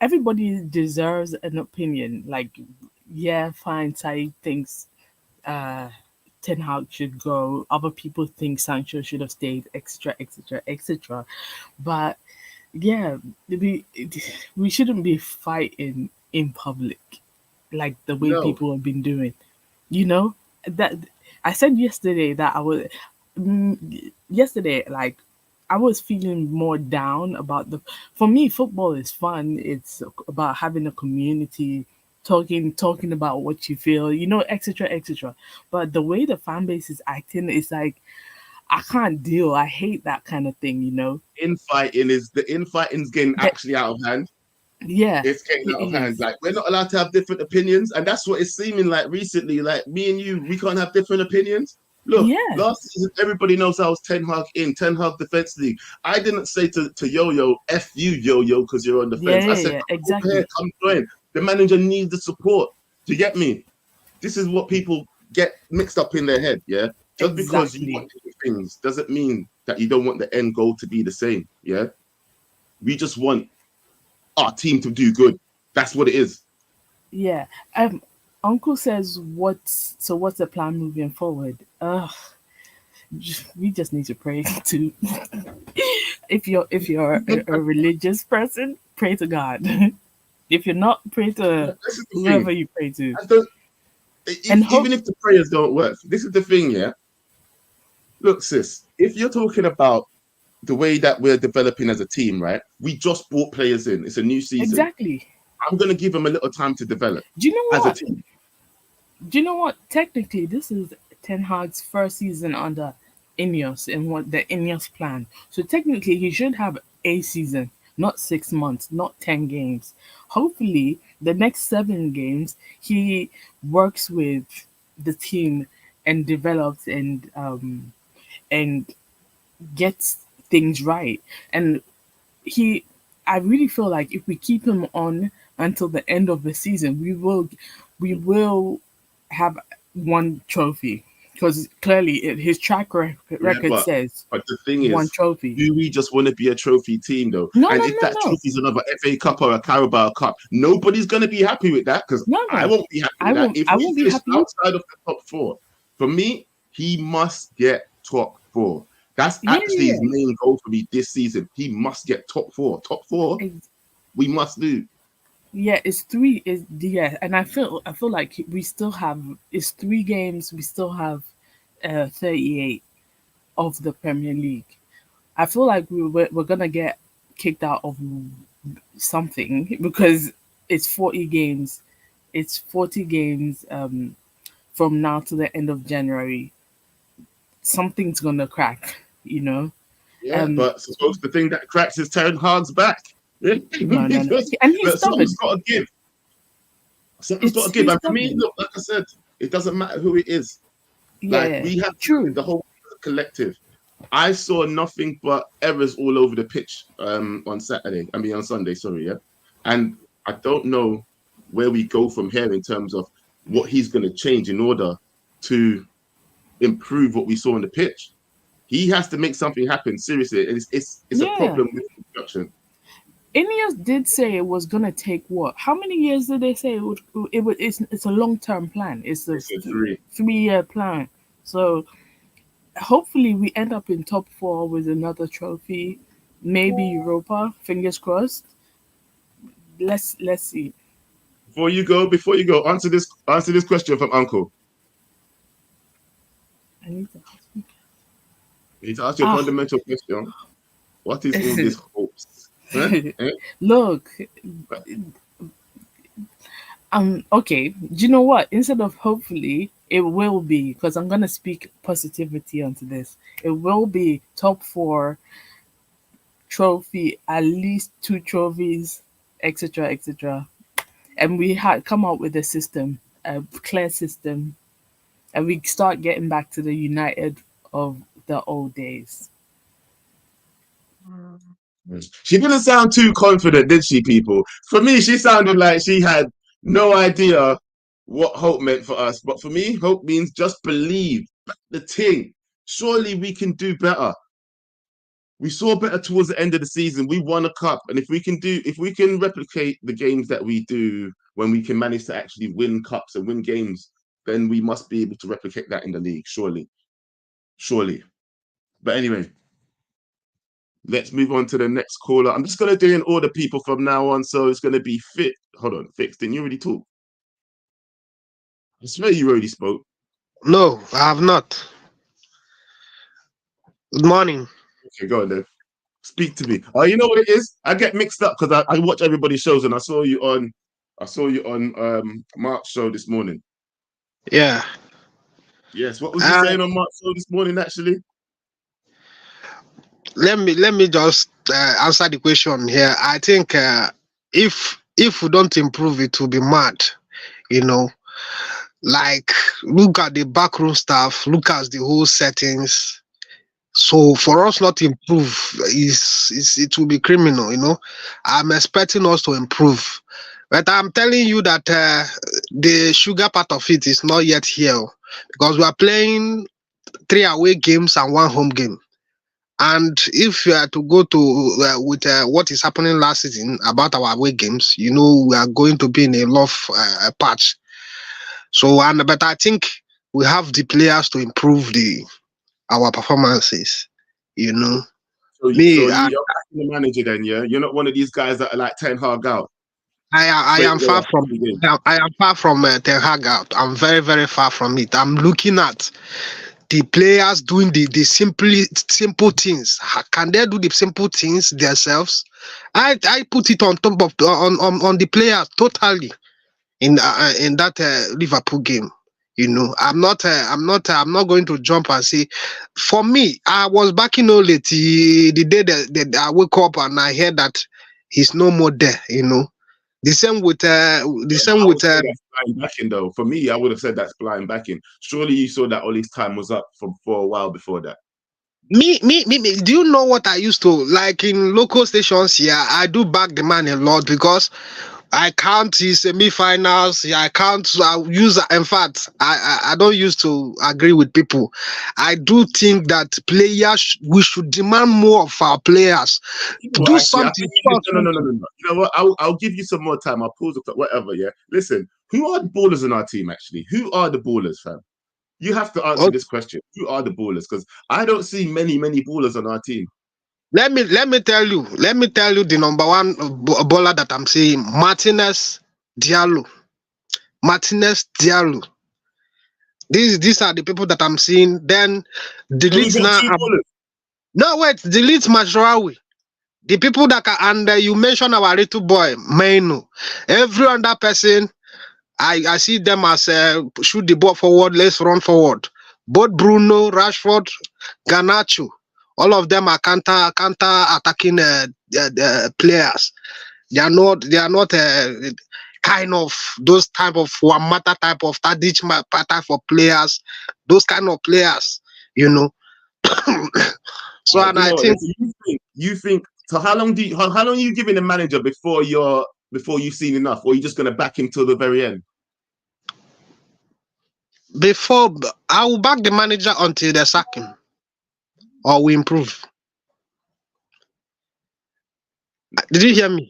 Everybody deserves an opinion. Like, yeah, fine, Saeed thinks Ten Hag should go. Other people think Sancho should have stayed, etc. But yeah, we shouldn't be fighting in public like the way people have been doing. You know, that I said yesterday that I was I was feeling more down about for me, football is fun. It's about having a community, talking about what you feel, you know, etc. But the way the fan base is acting is like, I can't deal. I hate that kind of thing, you know. Infighting's getting actually out of hand. Yeah. It's getting out of hand. Like, we're not allowed to have different opinions. And that's what it's seeming like recently. Like, me and you, we can't have different opinions. Look, last season, everybody knows I was Ten Hag Ten Hag Defense League. I didn't say to Yo-Yo, F you, Yo-Yo, because you're on the fence. I said, exactly. Come join. The manager needs the support. Do you get me? This is what people get mixed up in their head, yeah? Just because you want things doesn't mean that you don't want the end goal to be the same, yeah? We just want our team to do good. That's what it is. Yeah. Uncle says, what's the plan moving forward? We just need to pray to. if you're a religious person, pray to God. If you're not, pray to whoever you pray to. Even if the prayers don't work, this is the thing, yeah. Look, sis, if you're talking about the way that we're developing as a team, right? We just brought players in. It's a new season. Exactly. I'm gonna give them a little time to develop. Do you know what? As a team. Do you know what? Technically, this is Ten Hag's first season under Ineos and what the Ineos plan. So technically, he should have a season, not 6 months, not 10 games. Hopefully, the next 7 games, he works with the team and develops and gets things right. And I really feel like if we keep him on until the end of the season, we will have one trophy, because clearly his track record says but the thing one is, trophy. do we just want to be a trophy team though? No, and no, if no, that no. trophy is another FA Cup or a Carabao Cup, nobody's going to be happy with that, because I won't be happy with that. If we finish outside of the top 4, for me, he must get top 4. That's actually his main goal for me this season. He must get top 4. Top 4, we must do. Yeah, it's 3. And I feel like we still have 3 games. We still have 38 of the Premier League. I feel like we're gonna get kicked out of something, because it's 40 games. It's 40 games from now to the end of January. Something's gonna crack, you know. Yeah, but suppose the thing that cracks is Ten Hag's back. No. And he's something's got to give. Something's got to give. And for me, look, like I said, it doesn't matter who it is. Like, we have the whole collective. I saw nothing but errors all over the pitch on Sunday, sorry, yeah. And I don't know where we go from here in terms of what he's going to change in order to improve what we saw on the pitch. He has to make something happen. Seriously, it's a problem with construction. Ineos did say it was gonna take what? How many years did they say it would? It's a long-term plan. It's a 3-year plan. So hopefully we end up in top 4 with another trophy, maybe Europa. Fingers crossed. Let's see. Before you go, answer this question from Uncle. I need to ask you. You need to ask your fundamental question. What is all this hopes? Look, okay. Do you know what? Instead of hopefully, it will be, because I'm gonna speak positivity onto this. It will be top 4 trophy, at least 2 trophies, etc., etc. And we had come up with a system, a clear system, and we start getting back to the United of the old days. She didn't sound too confident, did she, people? For me, she sounded like she had no idea what hope meant for us. But for me, hope means just believe. Back the thing. Surely we can do better. We saw better towards the end of the season. We won a cup. And if we can replicate the games that we do when we can manage to actually win cups and win games, then we must be able to replicate that in the league, surely. Surely. But anyway, let's move on to the next caller. I'm just going to do in order, people, from now on. So it's going to be Fit. Hold on, Fix. Didn't you already talk? I swear you already spoke. No, I have not. Good morning. Okay, go on then. Speak to me. Oh, you know what it is? I get mixed up because I watch everybody's shows, and I saw you on Mark's show this morning. Yeah. Yes. What was you saying on Mark's show this morning, actually? Let me just answer the question here. I think if we don't improve, it will be mad. You know, like look at the backroom staff, look at the whole settings. So for us not to improve, it will be criminal. You know, I'm expecting us to improve. But I'm telling you that the sugar part of it is not yet here because we are playing 3 away games and 1 home game. And if you are to go to with what is happening last season about our away games, you know we are going to be in a love patch. So, but I think we have the players to improve our performances. You know, So, me, you're backing the manager then, yeah? You're not one of these guys that are like Ten Hag out. I am far from Ten Hag out. I'm very, very far from it. I'm looking at the players doing the simple things. Can they do the simple things themselves? I put it on top of on the players totally in that Liverpool game. You know, I'm not going to jump and say. For me, I was backing Ole the day that I woke up and I heard that he's no more there. You know, the same with blind backing though. For me, I would have said that's blind backing. Surely you saw that Ole's time was up for a while before that. Me. Do you know what I used to like in local stations here? I do back the man a lot because I can't his semi-finals. I can't use. In fact, I don't used to agree with people. I do think that we should demand more of our players. Do something. No. You know what? I'll give you some more time. I'll pause the whatever. Yeah. Listen, who are the ballers in our team? Actually, who are the ballers, fam? You have to answer this question. Who are the ballers? Because I don't see many ballers on our team. Let me tell you the number one baller that I'm seeing, Martinez Diallo. These are the people that I'm seeing. Then delete now. No, wait, delete Majraoui. The people that and you mentioned our little boy, Mainu. Every other person, I see them as shoot the ball forward, let's run forward. Both Bruno, Rashford, Garnacho, all of them are counter attacking players. They are not kind of those type of Wamata type of Tadic type of players. Those kind of players, you know. So and I think you think so. How long are you giving the manager before you've seen enough, or are you just gonna back him till the very end? Before I will back the manager until they sack him or we improve. Did you hear me?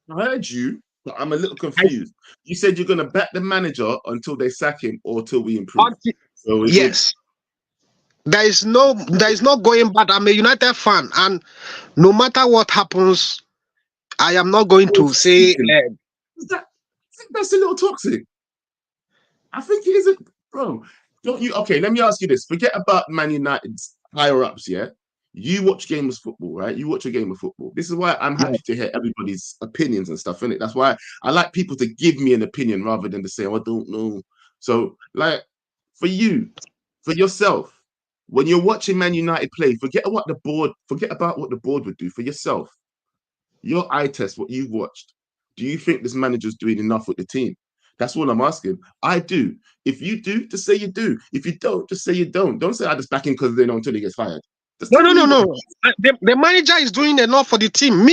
I heard you, but I'm a little confused. You said you're gonna back the manager until they sack him or till we improve. Yes. There is no going back. I'm a United fan, and no matter what happens, I am not going to say that's a little toxic. I think it is, bro. Don't you? Okay, let me ask you this. Forget about Man United's higher ups, yeah? You watch games of football, right? You watch a game of football. This is why I'm happy to hear everybody's opinions and stuff, innit? That's why I like people to give me an opinion rather than to say, oh, I don't know. So, like, for you, for yourself, when you're watching Man United play, forget about what the board would do. For yourself, your eye test, what you've watched, do you think this manager's doing enough with the team? That's what I'm asking. I do. If you do, just say you do. If you don't, just say you don't. Don't say I just back him because they know until he gets fired. No. The manager is doing enough for the team.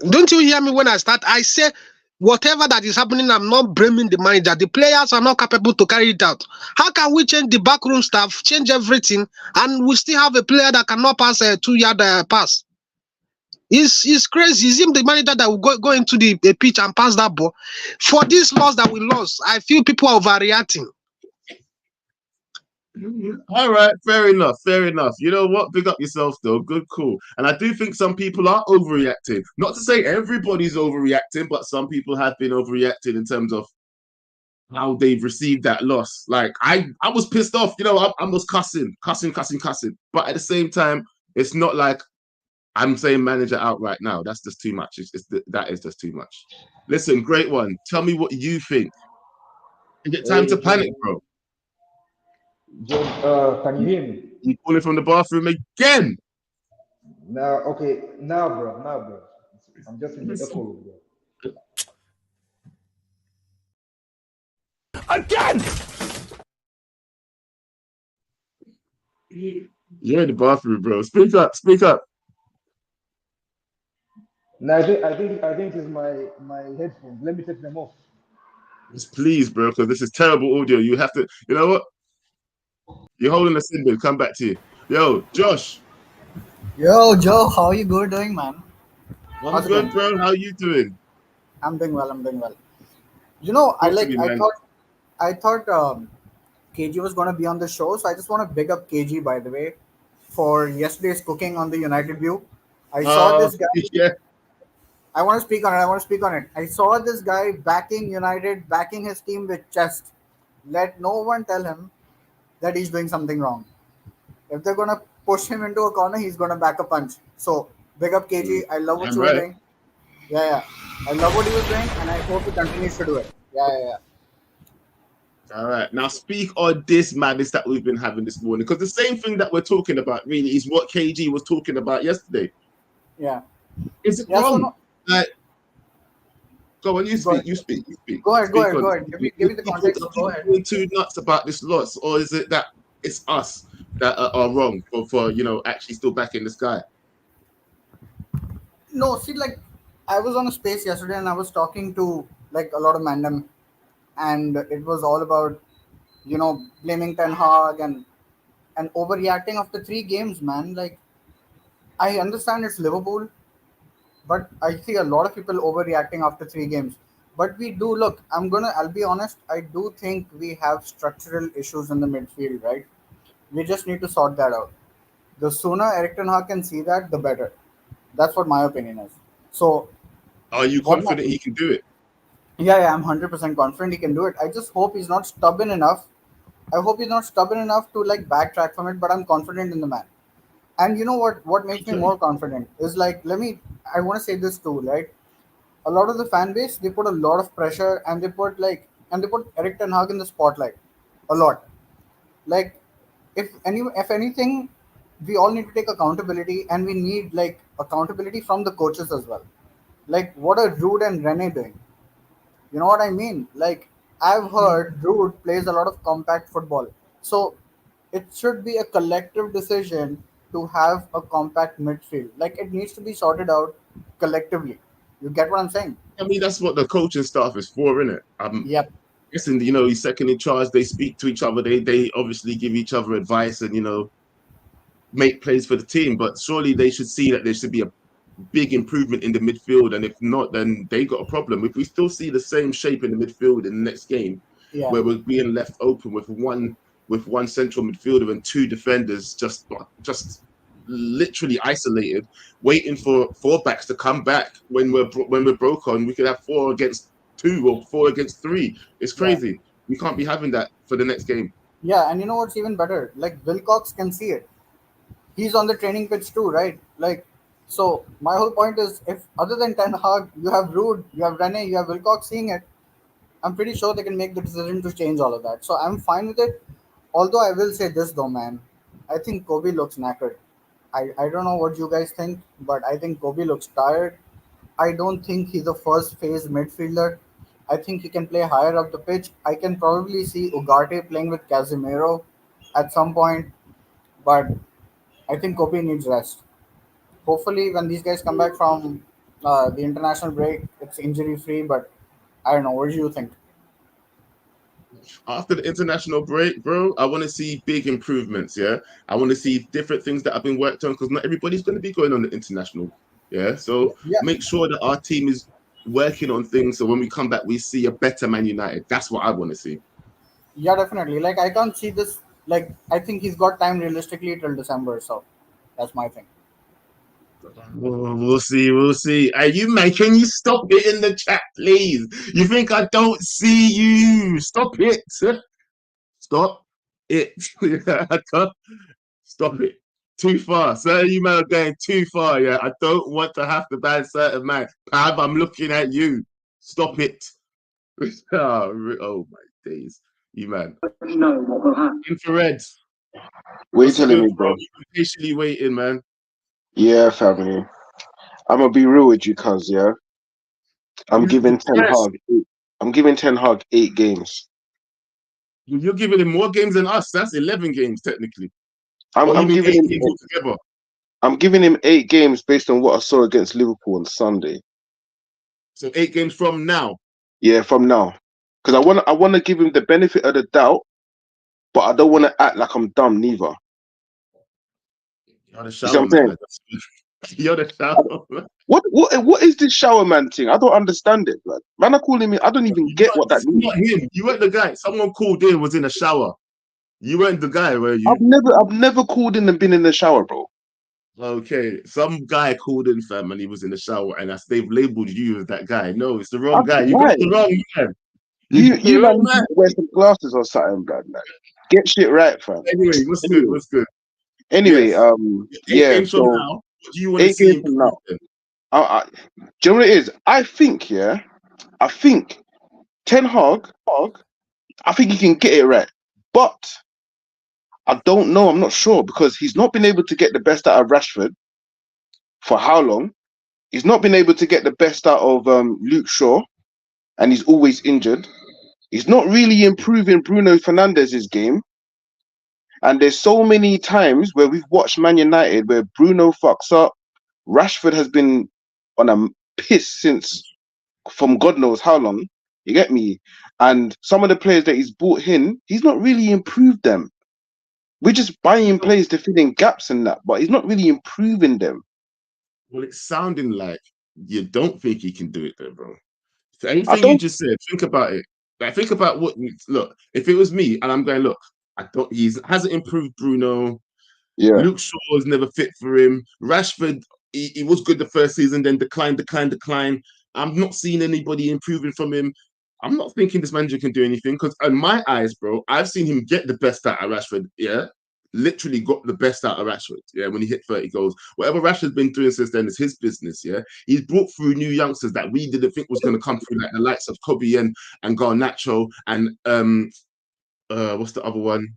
Don't you hear me when I start? I say whatever that is happening, I'm not blaming the manager. The players are not capable to carry it out. How can we change the backroom staff, change everything, and we still have a player that cannot pass a 2-yard pass? It's crazy. Is him the manager that will go into the pitch and pass that ball? For this loss that we lost, I feel people are overreacting. All right, fair enough. You know what? Big up yourself, though. Good call. And I do think some people are overreacting. Not to say everybody's overreacting, but some people have been overreacting in terms of how they've received that loss. Like, I was pissed off. You know, I was cussing. But at the same time, it's not like I'm saying manager out right now. That's just too much. That is just too much. Listen, great one. Tell me what you think. Is it time to panic, bro? Can you hear me? You calling from the bathroom again? Now, bro. I'm just in the echo room, bro. Again! You're in the bathroom, bro. Speak up. No, I think it's my headphones. Let me take them off. Just please, bro, because this is terrible audio. You have to, you know what? You're holding us in, come back to you. Yo, Josh. Yo, Joe, how you good doing, man? I'm How's it good, going? bro. How you doing? I'm doing well. I'm doing well. You know, Talk to me, man. I thought KG was gonna be on the show, so I just want to big up KG, by the way, for yesterday's cooking on the United View. I saw this guy. Yeah. I want to speak on it. I want to speak on it. I saw this guy backing United, backing his team with chest. Let no one tell him that he's doing something wrong. If they're gonna push him into a corner, he's gonna back a punch. So big up KG. I love what I'm you were right. doing. Yeah. I love what he was doing, and I hope he continues to do it. Yeah. All right. Now speak on this madness that we've been having this morning, because the same thing that we're talking about really is what KG was talking about yesterday. Yeah. Is it wrong? Like, go on, you speak. Go ahead. Give me the context. Go ahead. Going too nuts about this loss, or is it that it's us that are wrong for actually still backing this guy? No, see, like, I was on a space yesterday and I was talking to like a lot of mandem, and it was all about blaming Ten Hag and overreacting after 3 games, man. Like, I understand it's Liverpool, but I see a lot of people overreacting after 3 games. But we do look. I'll be honest. I do think we have structural issues in the midfield, right? We just need to sort that out. The sooner Erik Ten Hag can see that, the better. That's what my opinion is. So, are you confident he can do it? Yeah, I'm 100% confident he can do it. I just hope he's not stubborn enough. I hope he's not stubborn enough to like backtrack from it, but I'm confident in the man. And you know what makes me more confident is like, I want to say this too, right? A lot of the fan base, they put a lot of pressure and they put Erik Ten Hag in the spotlight a lot. Like, if anything, we all need to take accountability, and we need like accountability from the coaches as well. Like, what are Rude and Rene doing? You know what I mean? Like, I've heard Rude plays a lot of compact football. So it should be a collective decision to have a compact midfield. Like, it needs to be sorted out collectively. You get what I'm saying? I mean, that's what the coaching staff is for, isn't it? Yep. Listen, he's second in charge. They speak to each other. They obviously give each other advice and make plays for the team. But surely they should see that there should be a big improvement in the midfield, and if not, then they got a problem. If we still see the same shape in the midfield in the next game, where we're being left open with one central midfielder and 2 defenders, just literally isolated, waiting for 4 backs to come back when we're broke on, we could have 4 against 2 or 4 against 3. It's crazy. We can't be having that for the next game. Yeah, and you know what's even better? Like, Wilcox can see it. He's on the training pitch too, right? Like, so my whole point is, if other than Ten Hag, you have Rude, you have Rene, you have Wilcox seeing it, I'm pretty sure they can make the decision to change all of that. So I'm fine with it. Although I will say this though, man, I think Kobe looks knackered. I don't know what you guys think, but I think Kobe looks tired. I don't think he's a first phase midfielder. I think he can play higher up the pitch. I can probably see Ugarte playing with Casemiro at some point, but I think Kobe needs rest. Hopefully, when these guys come back from the international break, it's injury free. But I don't know. What do you think? After the international break, bro, I want to see big improvements. Yeah, I want to see different things that have been worked on, because not everybody's going to be going on the international. Yeah, so make sure that our team is working on things, so when we come back, we see a better Man United. That's what I want to see. Yeah, definitely. Like, I can't see this. Like, I think he's got time realistically till December. So that's my thing. We'll see. Hey, you man, can you stop it in the chat, please? You think I don't see you? Stop it. Stop it. Stop it. Too far. Certain you man are going too far, yeah. I don't want to have to ban certain man. Pav, I'm looking at you. Stop it. Oh my days. You man. Know what will happen. Infrared. What are you telling me, bro? Patiently waiting, man. Yeah, family. I'm gonna be real with you, cuz, yeah. I'm giving Ten Hag 8 games. You're giving him more games than us. That's 11 games technically. I'm giving him games altogether. I'm giving him 8 games based on what I saw against Liverpool on Sunday. So 8 games from now. Yeah, from now, because I want to give him the benefit of the doubt, but I don't want to act like I'm dumb neither. You're the You see shower what I'm man. saying? You're the shower man. What is this shower man thing? I don't understand it, man. Man are calling me. I don't even get what that It's means. not him. You weren't the guy. Someone called in, was in a shower. You weren't the guy, were you? I've never called in and been in the shower, bro. Okay, some guy called in, fam, and he was in the shower, and they've labeled you as that guy. No, it's the wrong guy. You got Why? the wrong man. You The man wrong need man. to wear some glasses or something, blood, man. Get shit right, fam. Anyway, what's good? What's good? Anyway, Yes. 8 yeah. games from So now, what do you want to 8 see games from now. improved then? Do you know what it is? I think Ten Hag, I think he can get it right, but I don't know. I'm not sure because he's not been able to get the best out of Rashford for how long? He's not been able to get the best out of Luke Shaw, and he's always injured. He's not really improving Bruno Fernandes's game. And there's so many times where we've watched Man United where Bruno fucks up. Rashford has been on a piss since from God knows how long. You get me? And some of the players that he's brought in, he's not really improved them. We're just buying players to fill in gaps and that, but he's not really improving them. Well, it's sounding like you don't think he can do it, though, bro. So I anything you don't. just said, think about it. Like, think about what. Look, if it was me, and I'm going, look, I don't. He hasn't improved Bruno. Yeah. Luke Shaw was never fit for him. Rashford, he was good the first season, then decline. I'm not seeing anybody improving from him. I'm not thinking this manager can do anything because, in my eyes, bro, I've seen him get the best out of Rashford. Yeah, literally got the best out of Rashford. Yeah, when he hit 30 goals, whatever Rashford's been doing since then is his business. Yeah, he's brought through new youngsters that we didn't think was going to come through, like the likes of Kobe and Garnacho and what's the other one?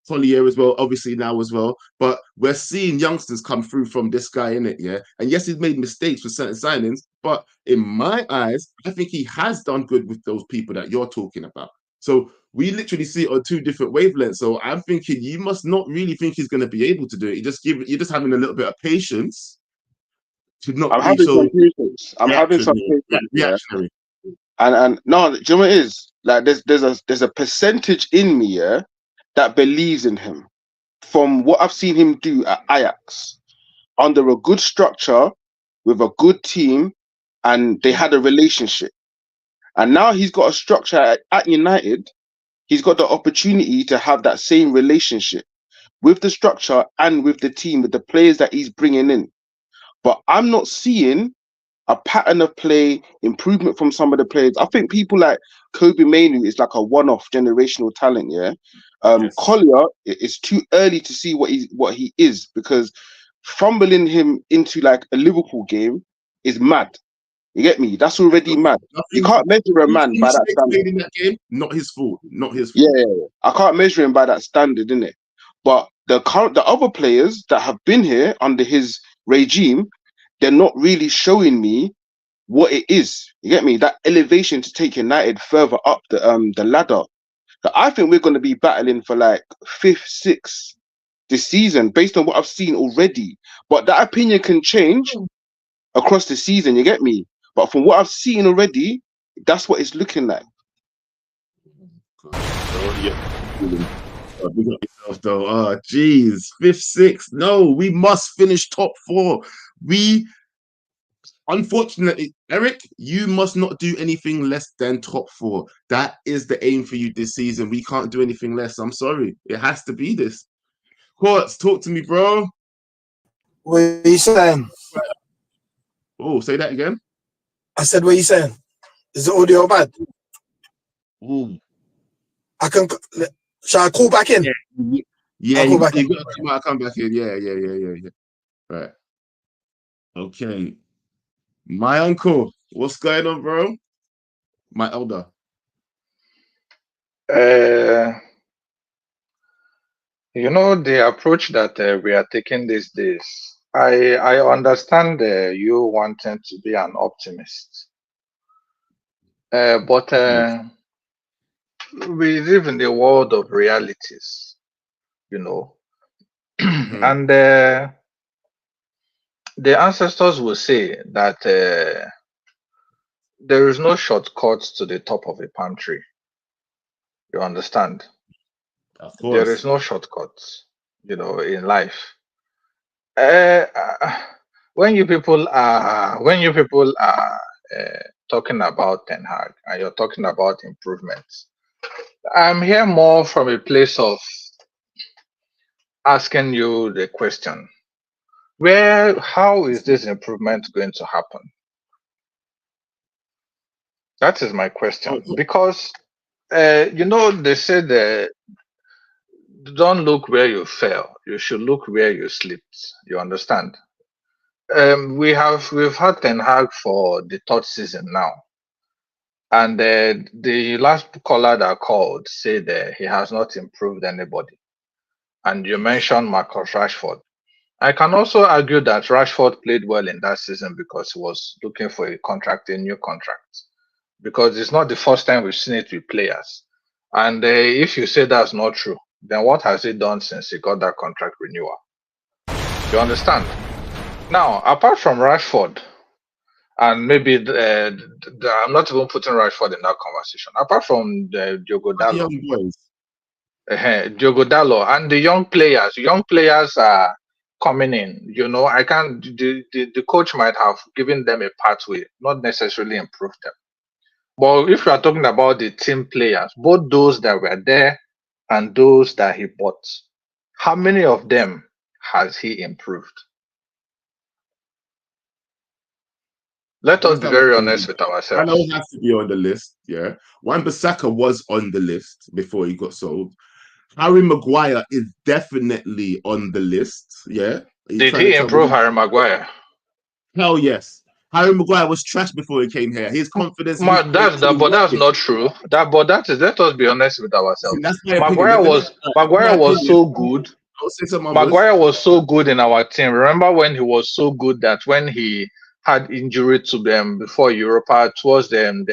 Collier as well, obviously now as well. But we're seeing youngsters come through from this guy in it, yeah. And yes, he's made mistakes for certain signings, but in my eyes, I think he has done good with those people that you're talking about. So we literally see it on 2 different wavelengths. So I'm thinking you must not really think he's going to be able to do it. You're just having a little bit of patience to not I'm be having so some patience. I'm having some patience. Yeah. reactionary. And no, do you know what it is? Like there's a percentage in me, yeah, that believes in him. From what I've seen him do at Ajax, under a good structure, with a good team, and they had a relationship. And now he's got a structure at United. He's got the opportunity to have that same relationship with the structure and with the team, with the players that he's bringing in. But I'm not seeing a pattern of play, improvement from some of the players. I think people like Kobe Mainu is like a one-off generational talent, yeah. Collier, it's too early to see what he is because fumbling him into like a Liverpool game is mad. You get me? That's already mad. You can't measure a man by that standard. In that game, not his fault. Not his Yeah, fault. yeah. I can't measure him by that standard, innit? But the other players that have been here under his regime, they're not really showing me what it is. You get me? That elevation to take United further up the ladder. So I think we're going to be battling for like 5th, 6th this season based on what I've seen already. But that opinion can change across the season. You get me? But from what I've seen already, that's what it's looking like. Big up yourself though. Oh, jeez. 5th, 6th. No, we must finish top 4. Unfortunately, Erik, you must not do anything less than top 4. That is the aim for you this season. We can't do anything less. I'm sorry. It has to be this. Quartz, talk to me, bro. What are you saying? Oh, say that again. I said, what are you saying? Is the audio bad? Ooh. Shall I call back in? Yeah, I'll you call back in. gotta come back in. Yeah. Right. Okay. My uncle, what's going on, bro? My elder. You know, the approach that we are taking these days, I understand you wanting to be an optimist. But we live in the world of realities, you know. And the ancestors will say that there is no shortcut to the top of a palm tree. You understand? Of There course. is no shortcuts, in life. Uh, when you people are talking about Ten Hag and you're talking about improvements, I'm here more from a place of asking you the question: how is this improvement going to happen? That is my question. Because they said don't look where you fell; you should look where you slipped. You understand? We've had Ten Hag for the third season now, and the last caller that called said he has not improved anybody. And you mentioned Marcus Rashford. I can also argue that Rashford played well in that season because he was looking for a new contract. Because it's not the first time we've seen it with players. And if you say that's not true, then what has he done since he got that contract renewal? You understand? Now, apart from Rashford, and maybe I'm not even putting Rashford in that conversation. Apart from Diogo Dalot, Diogo Dalot, and the young players are coming in. I can't. The coach might have given them a pathway, not necessarily improved them. But if you are talking about the team players, both those that were there and those that he bought, how many of them has he improved? Let us be very honest with ourselves. I know he has to be on the list, yeah. Wan-Bissaka was on the list before he got sold. Harry Maguire is definitely on the list, yeah. Did he improve Harry Maguire? Hell yes. Harry Maguire was trash before he came here. His confidence. That's not true. Let us be honest with ourselves. Maguire was so good. Maguire was so good in our team. Remember when he was so good that when he had injury to them before Europa, towards the end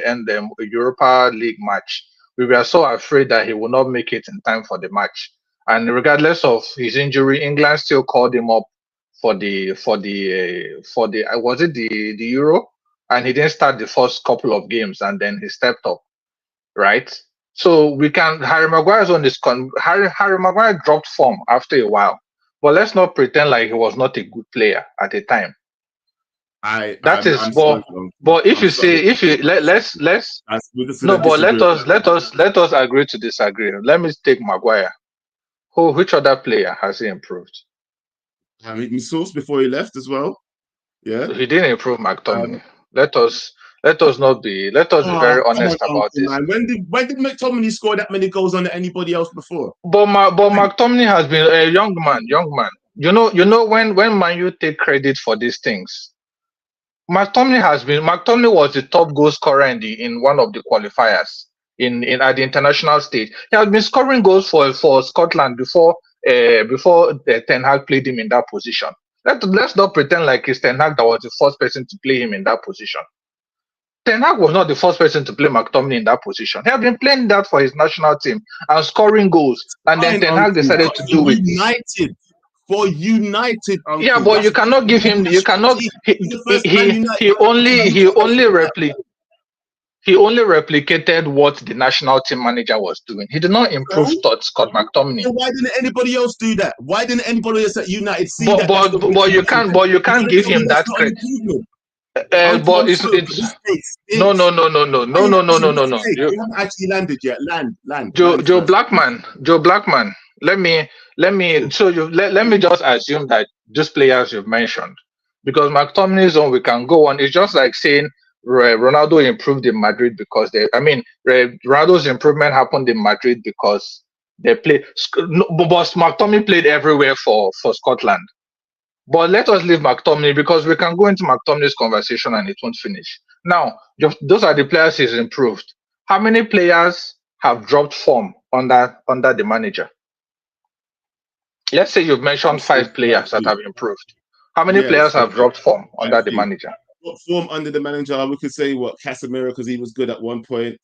Europa League match, we were so afraid that he would not make it in time for the match. And regardless of his injury, England still called him up for the was it the Euro, and he didn't start the first couple of games, and then he stepped up, right? So Harry Maguire's on this Harry Maguire dropped form after a while, but let's not pretend like he was not a good player at the time. Let us agree to disagree. Let me take Maguire. Which other player has he improved? I mean, Source before he left as well. Yeah, he didn't improve McTominay. Let us be very honest about this. Man. When did McTominay score that many goals on anybody else before? But McTominay has been a young man. You know when Man U take credit for these things. McTominay was the top goal scorer in one of the qualifiers at the international stage. He has been scoring goals for Scotland before Ten Hag played him in that position. Let's not pretend like it's Ten Hag that was the first person to play him in that position. Ten Hag was not the first person to play McTominay in that position. He had been playing that for his national team and scoring goals. And then Ten Hag decided to do it. United. Yeah, but you cannot give him. You cannot. He only replicated what the national team manager was doing. He did not improve Scott McTominay. Why didn't anybody else do that? Why didn't anybody else at United see that? But you can't give him that credit. But it's no. You haven't actually landed yet. Land. Joe Blackman. Let me just assume that those players you've mentioned, because McTominay's on, we can go on. It's just like saying Ronaldo improved in Madrid because Ronaldo's improvement happened in Madrid because they played. But McTominay played everywhere for Scotland. But let us leave McTominay because we can go into McTominay's conversation and it won't finish. Now, those are the players he's improved. How many players have dropped form under the manager? Let's say you've mentioned 5 players that have improved. How many players have dropped form under the manager? What form under the manager? We could say Casemiro because he was good at one point.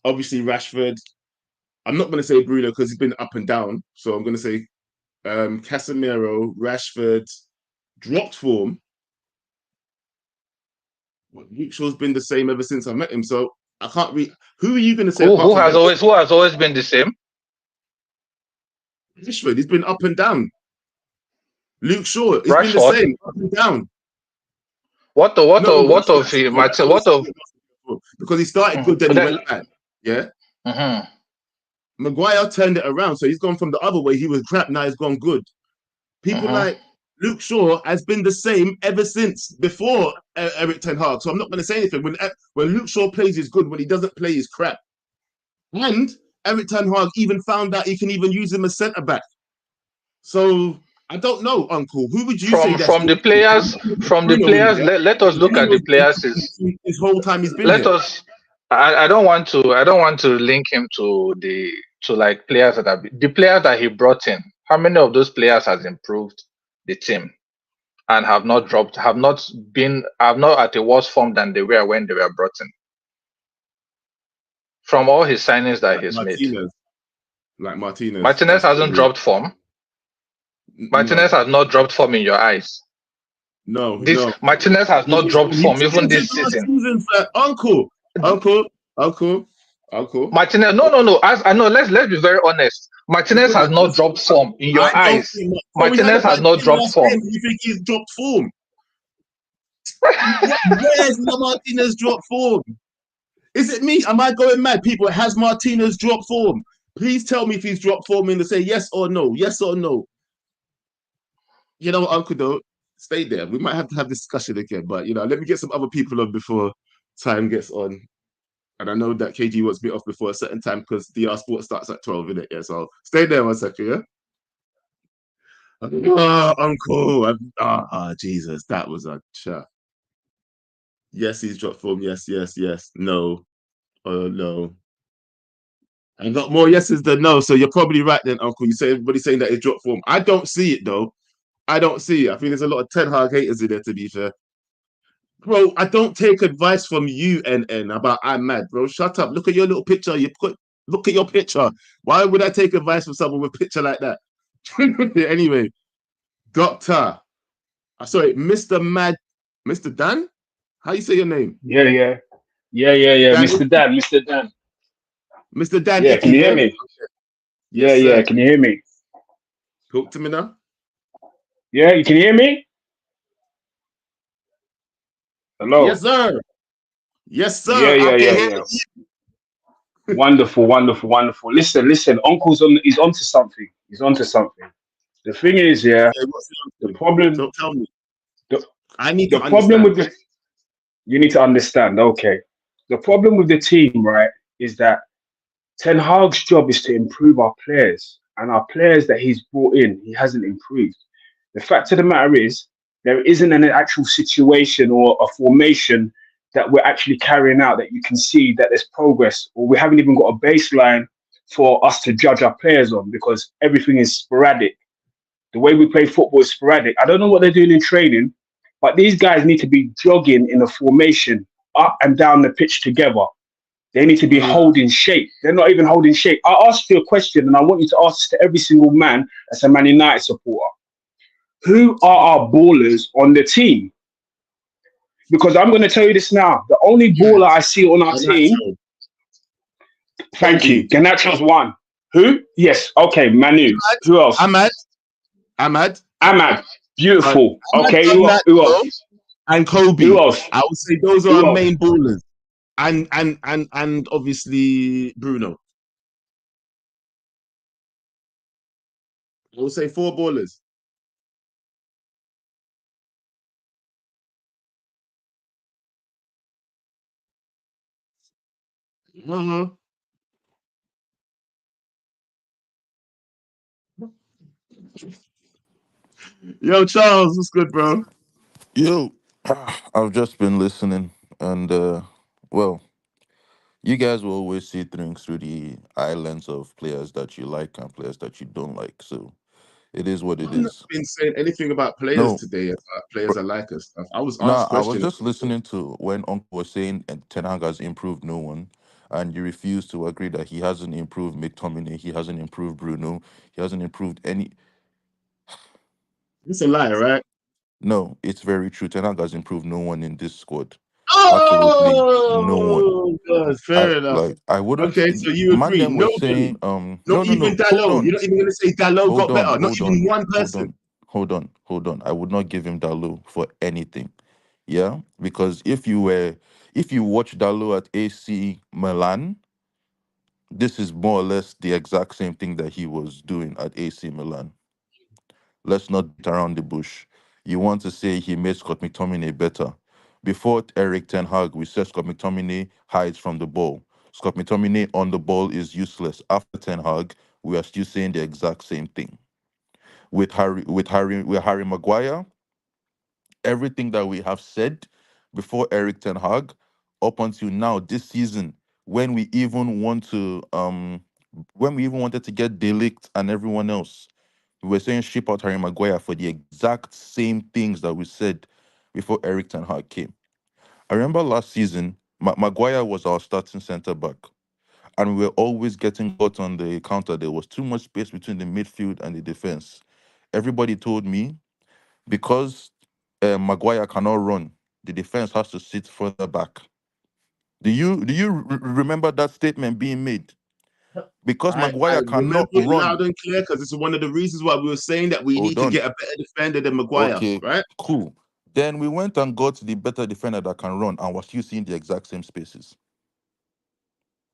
Obviously Rashford. I'm not going to say Bruno because he's been up and down. So I'm going to say Casemiro, Rashford dropped form. Luke Shaw's been the same ever since I met him, so I can't read. Who are you going to say? Who has always been the same? Rashford, he's been up and down. Luke Shaw, he's been the same, up and down. What of him? Because he started good, then he went bad. Yeah. Mm-hmm. Maguire turned it around, so he's gone from the other way. He was crap, now he's gone good. People like Luke Shaw has been the same ever since before Erik Ten Hag. So I'm not going to say anything. When Luke Shaw plays, he's good. When he doesn't play, he's crap. And Erik Ten Hag even found out he can even use him as centre back. So I don't know, Uncle. Who would you say that's from the players? From the players, let us look at the players. His whole time he's been let here. us. I don't want to link him to like players that have the players that he brought in. How many of those players has improved the team and have not at a worse form than they were when they were brought in? From all his signings that he's made, like Martinez. Martinez hasn't dropped form. Martinez has not dropped form in your eyes. No. Martinez has not dropped form even this season. Uncle. Martinez, no. I know. Let's be very honest. Martinez has not dropped form in your eyes. Martinez has not dropped form. You think he's dropped form? Where has Martinez dropped form? Is it me? Am I going mad? People, has Martinez dropped form? Please tell me if he's dropped form and to say yes or no. Yes or no. You know, Uncle, though, stay there. We might have to have discussion again, but let me get some other people on before time gets on. And I know that KG wants me off before a certain time because DR Sport starts at 12, innit? Yeah, so stay there 1 second, yeah? Uncle. Jesus, that was a chat. Yes, he's dropped form. Yes. No. No. I got more yeses than no, so you're probably right then, Uncle. You say everybody's saying that he dropped form. I don't see it, though. I don't see it. I think there's a lot of Ten Hag haters in there, to be fair. Bro, I don't take advice from you, NN, about I'm mad, bro. Shut up. Look at your little picture. Look at your picture. Why would I take advice from someone with a picture like that? Anyway, Doctor. Sorry, Mr. Dan? How you say your name? Yeah. Dan, Mr. Dan. Mr. Dan. Yeah, can you hear me? Yeah, can you hear me? Talk to me now. Yeah, you can hear me? Hello. Yes, sir. Yeah. Wonderful. Listen. Uncle's he's onto something. The thing is, the problem. Don't tell me. I need the problem with you need to understand. Okay, the problem with the team, right, is that Ten Hag's job is to improve our players, and our players that he's brought in, he hasn't improved. The fact of the matter is, there isn't an actual situation or a formation that we're actually carrying out that you can see that there's progress, or we haven't even got a baseline for us to judge our players on because everything is sporadic. The way we play football is sporadic. I don't know what they're doing in training, but these guys need to be jogging in a formation up and down the pitch together. They need to be holding shape. They're not even holding shape. I asked you a question, and I want you to ask to every single man that's a Man United supporter. Who are our ballers on the team? Because I'm going to tell you this now. The only baller I see on our team... Thank you. Garnacho's one. Who? Yes. Okay, Manu. Who else? Ahmad. Beautiful. Okay, who else? And Kobe. Who else? I would say those are our main ballers. And obviously Bruno. I would say 4 ballers. Yo, Charles, what's good, bro? Yo, I've just been listening, and well, you guys will always see things through the eye lens of players that you like and players that you don't like. So it is what it I've not is. been saying anything about players No, today, about players I like and stuff. I was nah, asked I was questions. just listening to when Uncle was saying Ten Hag has improved no one, and you refuse to agree that he hasn't improved McTominay, he hasn't improved Bruno, he hasn't improved any. It's a lie, right? No, it's very true. Ten Hag has improved no one in this squad. Absolutely no one. Oh, God, fair enough. I wouldn't. Okay, so you Man, agree? them were Nobody, saying not even no. Hold Dalot. You're on, not even going to say Dalot got better. Not hold even on, one person. hold on. I would not give him Dalot for anything. Yeah, because if you watch Dalot at AC Milan, this is more or less the exact same thing that he was doing at AC Milan. Let's not beat around the bush. You want to say he made Scott McTominay better. Before Erik Ten Hag, we said Scott McTominay hides from the ball. Scott McTominay on the ball is useless. After Ten Hag, we are still saying the exact same thing. With Harry Maguire, everything that we have said before Erik Ten Hag, up until now this season, when we even wanted to get De Ligt and everyone else, we were saying ship out Harry Maguire for the exact same things that we said before Erik Ten Hag came. I remember last season, Maguire was our starting centre back, and we were always getting caught on the counter. There was too much space between the midfield and the defence. Everybody told me because Maguire cannot run, the defence has to sit further back. Do you remember that statement being made? Because I Maguire remember cannot it loud run. and clear because it's one of the reasons why we were saying that we need Hold to on. get a better defender than Maguire, Okay, right? cool. Then we went and got the better defender that can run, and we're still seeing the exact same spaces.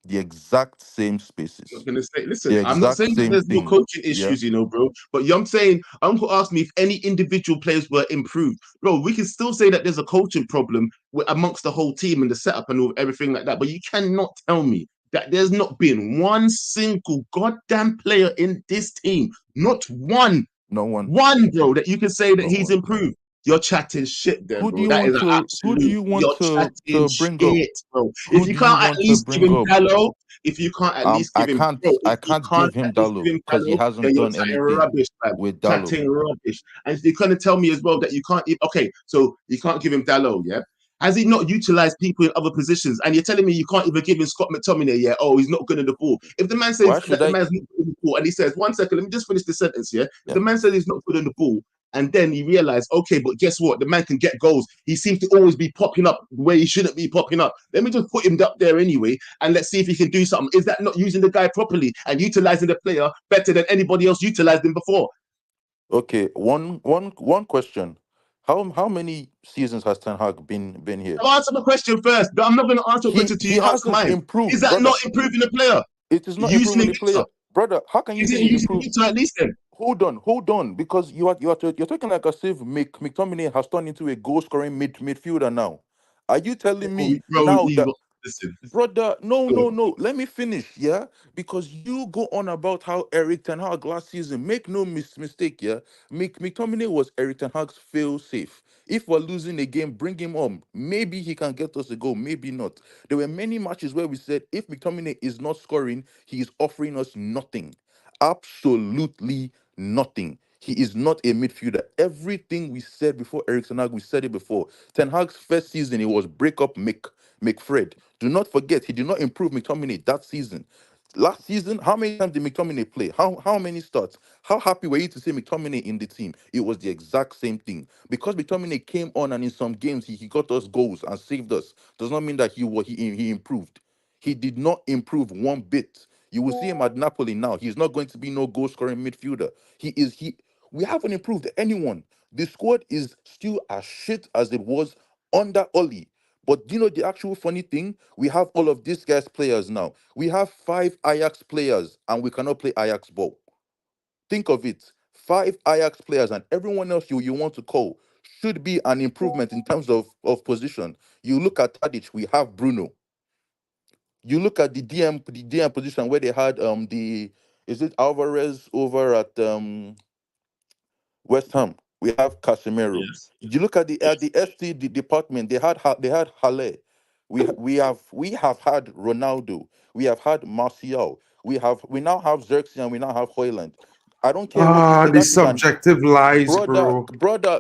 The exact same I'm spaces. gonna say, The listen, I'm not exact saying that same there's no thing. coaching Yeah. issues, bro. But I'm saying, Uncle asked me if any individual players were improved. Bro, we can still say that there's a coaching problem amongst the whole team and the setup and everything like that. But you cannot tell me that there's not been one single goddamn player in this team, not one, No one. bro, that you can say that No he's one. improved. You're chatting shit then, Who do bro. you That want is an to absolute. You're chatting bring up? shit, bro. Who If you do you can't at want to least give bring him up? Dallo, if you can't at least I give him, bro, if you can't can't give him at least give Dallo him because he Dallo, hasn't then you're done chatting anything rubbish, man. with Dallo. Chatting rubbish. And you're gonna tell me as well that you can't. Okay, so you can't give him Dallo, yeah? Has he not utilized people in other positions? And you're telling me you can't even give him Scott McTominay, yeah? Oh, he's not good in the ball. If the man says Why that should the I? man's not good in the ball, and he says, 1 second, let me just finish the sentence, yeah? If Yeah. the man says he's not good in the ball, and then he realized, okay, but guess what? The man can get goals. He seems to always be popping up where he shouldn't be popping up. Let me just put him up there anyway, and let's see if he can do something. Is that not using the guy properly and utilizing the player better than anybody else utilized him before? Okay, one question. How many seasons has Ten Hag been here? Answer the question first. I'm not going to answer a question till He you answer hasn't mine. improved, Is that brother. not improving the player? It is not Using improving him the player, better. brother. How can you Is say it he's using him improved? better at least then? Hold on, because you're talking like as if McTominay has turned into a goal scoring midfielder now. Are you telling me now that? Listen, Brother, no. Let me finish, yeah? Because you go on about how Erik Ten Hag last season. Make no mistake, yeah? McTominay was Erik Ten Hag's fail safe. If we're losing a game, bring him on. Maybe he can get us a goal, maybe not. There were many matches where we said if McTominay is not scoring, he is offering us nothing. Absolutely nothing. He is not a midfielder. Everything we said before Erik Ten Hag, we said it before. Ten Hag's first season, it was break up McFred. Do not forget, he did not improve McTominay that season. Last season, how many times did McTominay play? How many starts? How happy were you to see McTominay in the team? It was the exact same thing. Because McTominay came on and in some games he got us goals and saved us, does not mean that he improved. He did not improve one bit. You will see him at Napoli now. He's not going to be no goal scoring midfielder. We haven't improved anyone. The squad is still as shit as it was under Oli. But do you know the actual funny thing? We have all of these guys players now. We have 5 Ajax players and we cannot play Ajax ball. Think of it. 5 Ajax players and everyone else you want to call should be an improvement in terms of position. You look at Tadic, we have Bruno. You look at the DM position where they had is it Alvarez over at West Ham? We have Casemiro. Yes. You look at the ST department. They had Halle. We have had Ronaldo. We have had Martial. We now have Xerxes and we now have Hoyland. I don't care what you say. The That is an subjective lies, brother. bro.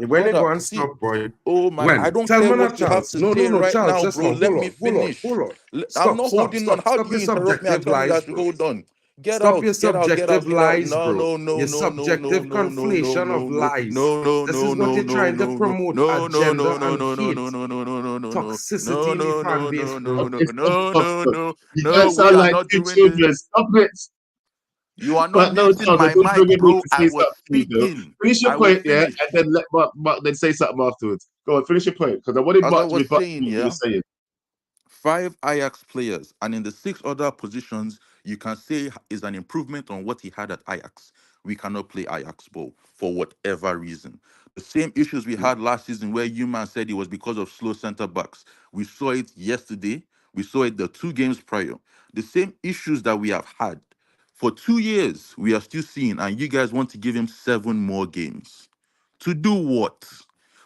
When they go and See, stop, boy. oh my! I When? don't Tell care me what not, you have Charles. to No, say right Charles. now, Just bro. now. Let me finish. I'm Stop, not stop, holding on. stop, How stop do the you interrupt me as subjective long lies, as you bro. hold on? Get Stop out, your get out, get out, subjective get out. lies, No, bro. no, no, Your no, no, no, subjective no, no, no, conflation of no, no, lies. no, This no, is what no, you're no, trying to no, no, promote: no, no, agenda no, no, and no, no, hate, no, no, no, no, no, no, no, toxicity no, in the no, fan no, base, no, bro. no, no, Okay, stop, no, stop, no, stop. no, You no. guys We sound are like not two doing this. children. Stop it. You are not But no, muting Charles, I my did bring mic, him in bro. to I say was something to you, though. speaking. Finish your I will point, yeah, finish. and then let Mark then say something afterwards. Go on, finish your point, because I wanted As I Mark to was rebut saying, what you were yeah, saying. 5 Ajax players, and in the 6 other positions, you can say is an improvement on what he had at Ajax. We cannot play Ajax ball for whatever reason. The same issues we had last season, where you man said it was because of slow centre backs. We saw it yesterday. We saw it the 2 games prior. The same issues that we have had for 2 years, we are still seeing, and you guys want to give him 7 more games. To do what?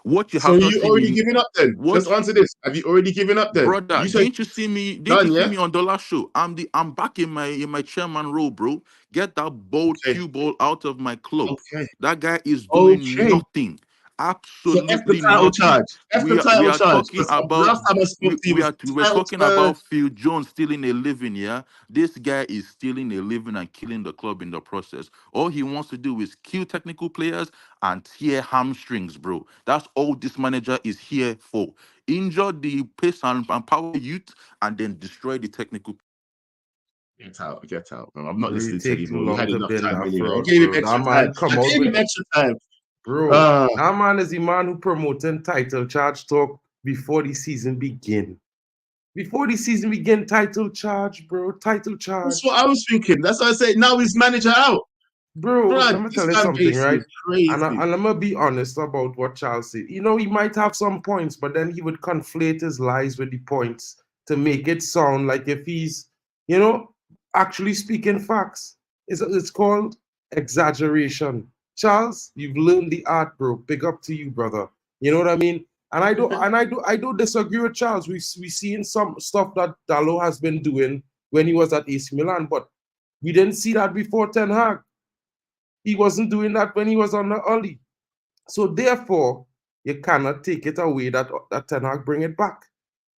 What you So have not you seen already in given up then? what Just answer this. Have you already given up then? brother, You said didn't you see me? Didn't you done, see yeah? me on the last show? I'm back in my chairman role, bro. Get that bold Okay. cue ball out of my club. Okay. That guy is doing Okay. nothing. So F the Absolutely title nothing. charge. F the We title are charge. talking Because about last time I spoke to you was we're title talking charge. about Phil Jones stealing a living, yeah. This guy is stealing a living and killing the club in the process. All he wants to do is kill technical players and tear hamstrings, bro. That's all this manager is here for. Injure the pace and power youth and then destroy the technical. Get out, bro. I'm not Bro, you listening to you, taking bro. You long had to enough bend time that anyway. I front, gave him bro. extra That time. man come I out gave him with, extra time. bro. That man is the man who promoting title charge talk before the season begin. Before the season begin, title charge, bro. Title charge. That's what I was thinking. That's what I said. Now he's manager out. Bro, Brad, let me this tell you fan something, base right? is crazy. And let me be honest about what Charles said. You know, he might have some points, but then he would conflate his lies with the points to make it sound like if he's, you know, actually speaking facts. It's called exaggeration. Charles, you've learned the art, bro. Big up to you, brother. You know what I mean? And I do disagree with Charles. We seen some stuff that Dalot has been doing when he was at AC Milan, but we didn't see that before Ten Hag. He wasn't doing that when he was on the early. So therefore, you cannot take it away that Ten Hag bring it back.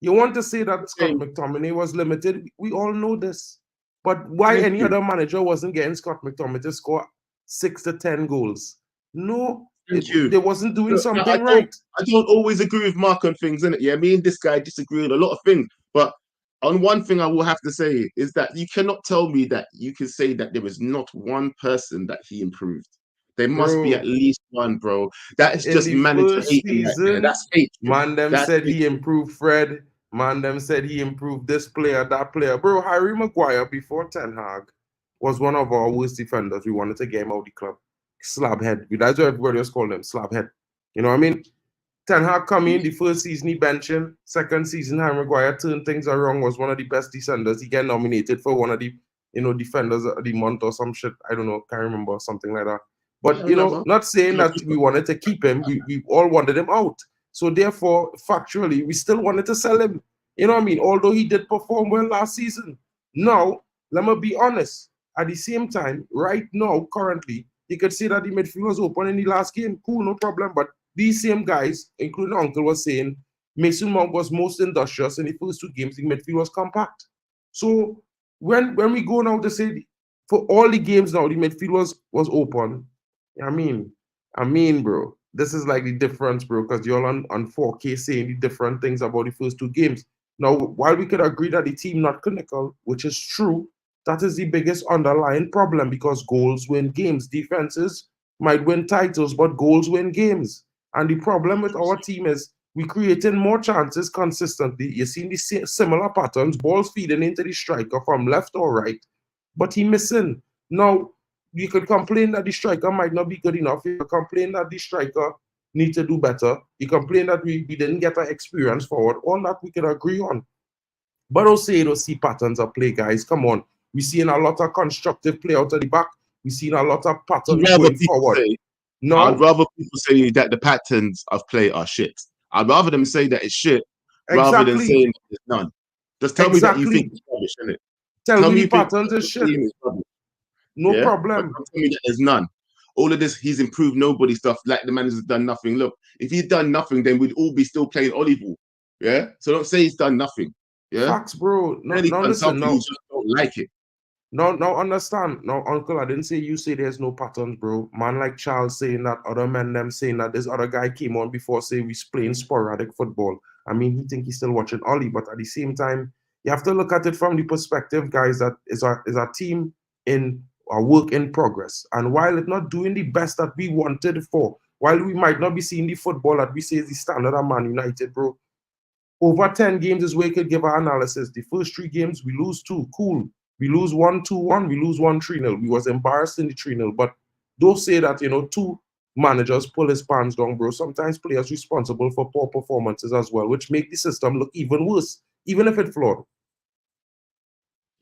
You want to say that Scott McTominay was limited? We all know this. But why any other manager wasn't getting Scott McTominay to score 6 to 10 goals? No, they wasn't doing something right. I don't always agree with Mark on things, innit? Yeah, me and this guy disagree on a lot of things. But on one thing I will have to say is that you cannot tell me that you can say that there is not one person that he improved. There must be at least one, bro. That is just manager hating right there. That's hate. Man them That's said hate. he improved Fred. Man them said he improved this player, that player. Bro, Harry Maguire before Ten Hag was one of our worst defenders. We wanted to get him out of the club. Slabhead. That's what everybody else called him, slabhead. You know what I mean? Ten Hag come in, the first season he benching. Second season, Harry Maguire turned things around, was one of the best defenders. He get nominated for one of the, you know, defenders of the month or some shit. I don't know, can't remember, something like that. But, you know, not saying that we wanted to keep him. We all wanted him out. So therefore, factually, we still wanted to sell him. You know what I mean? Although he did perform well last season. Now, let me be honest. At the same time, right now, currently, you could say that the midfield was open in the last game. Cool, no problem. But these same guys, including Uncle, was saying Mason Mount was most industrious in the first 2 games. The midfield was compact. So when we go now to say for all the games now, the midfield was open. I mean, bro, this is like the difference, bro, because you're on 4K saying the different things about the first 2 games. Now, while we could agree that the team not clinical, which is true, that is the biggest underlying problem because goals win games. Defenses might win titles, but goals win games. And the problem with our team is we creating more chances consistently. You're seeing the similar patterns, balls feeding into the striker from left or right, but he missing. Now, you could complain that the striker might not be good enough. You could complain that the striker needs to do better. You complain that we didn't get our experience forward. All that we can agree on. But don't say you don't see patterns of play, guys. Come on. We're seeing a lot of constructive play out of the back. We're seeing a lot of patterns going forward. No, I'd rather people say that the patterns of play are shit. I'd rather them say that it's shit rather than saying that there's none. Just tell me that you think it's rubbish, innit? Tell me you the patterns is shit. No problem. But don't tell me that there's none. All of this, he's improved nobody stuff, like the manager's done nothing. Look, if he's done nothing, then we'd all be still playing Oliver. Yeah? So don't say he's done nothing. Yeah? Facts, bro. No, he's done something, you just don't like it. No, understand. No, uncle, I didn't say you say there's no patterns, bro. Man like Charles saying that, other men them saying that, this other guy came on before saying we're playing sporadic football. I mean, he think he's still watching Ollie, but at the same time, you have to look at it from the perspective, guys, that is our team in a work in progress. And while it's not doing the best that we wanted for, while we might not be seeing the football that we say is the standard of Man United, bro, over 10 games is where we could give our analysis. The first 3 games, we lose 2. Cool. We lose 1-2-1. We lose 1-3-0. We was embarrassed in the 3-0. But don't say that, 2 managers pull his pants down, bro. Sometimes players responsible for poor performances as well, which make the system look even worse, even if it's flawed.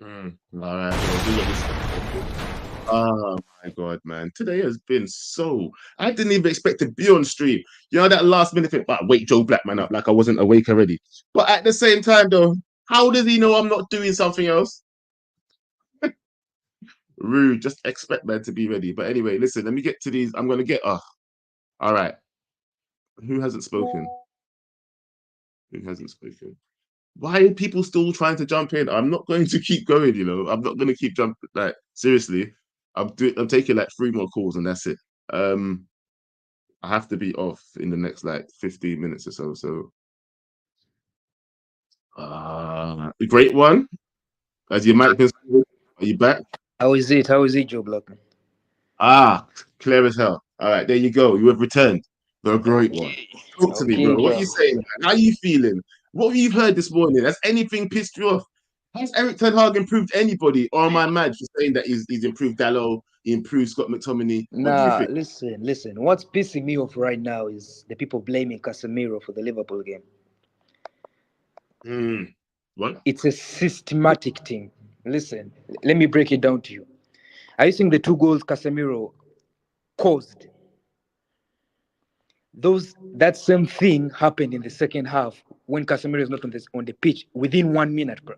All right. Oh my God, man. Today has been so... I didn't even expect to be on stream. You know, that last minute thing, but wake Joe Blackman up like I wasn't awake already. But at the same time, though, how does he know I'm not doing something else? Rude. Just expect man to be ready. But anyway, listen, let me get to these. I'm going to get... all right. Who hasn't spoken? Who hasn't spoken? Why are people still trying to jump in? I'm not going to keep going, I'm not going to keep jumping. Like, seriously, I'm taking like 3 more calls and that's it. I have to be off in the next like 15 minutes or so. So, the great one, as you might have been saying, are you back? How is it? How is it, Joe Blackman? Clear as hell. All right, there you go. You have returned. The great one. Talk to me, bro. What are you saying, man? How are you feeling? What have you heard this morning? Has anything pissed you off? Has Erik Ten Hag improved anybody? Or am I mad for saying that he's improved Dalot, he improved Scott McTominay? What do you think? Listen. What's pissing me off right now is the people blaming Casemiro for the Liverpool game. What? It's a systematic thing. Listen, let me break it down to you. Are you seeing the 2 goals Casemiro caused? That same thing happened in the second half when Casemiro is not on the pitch within 1 minute, bro.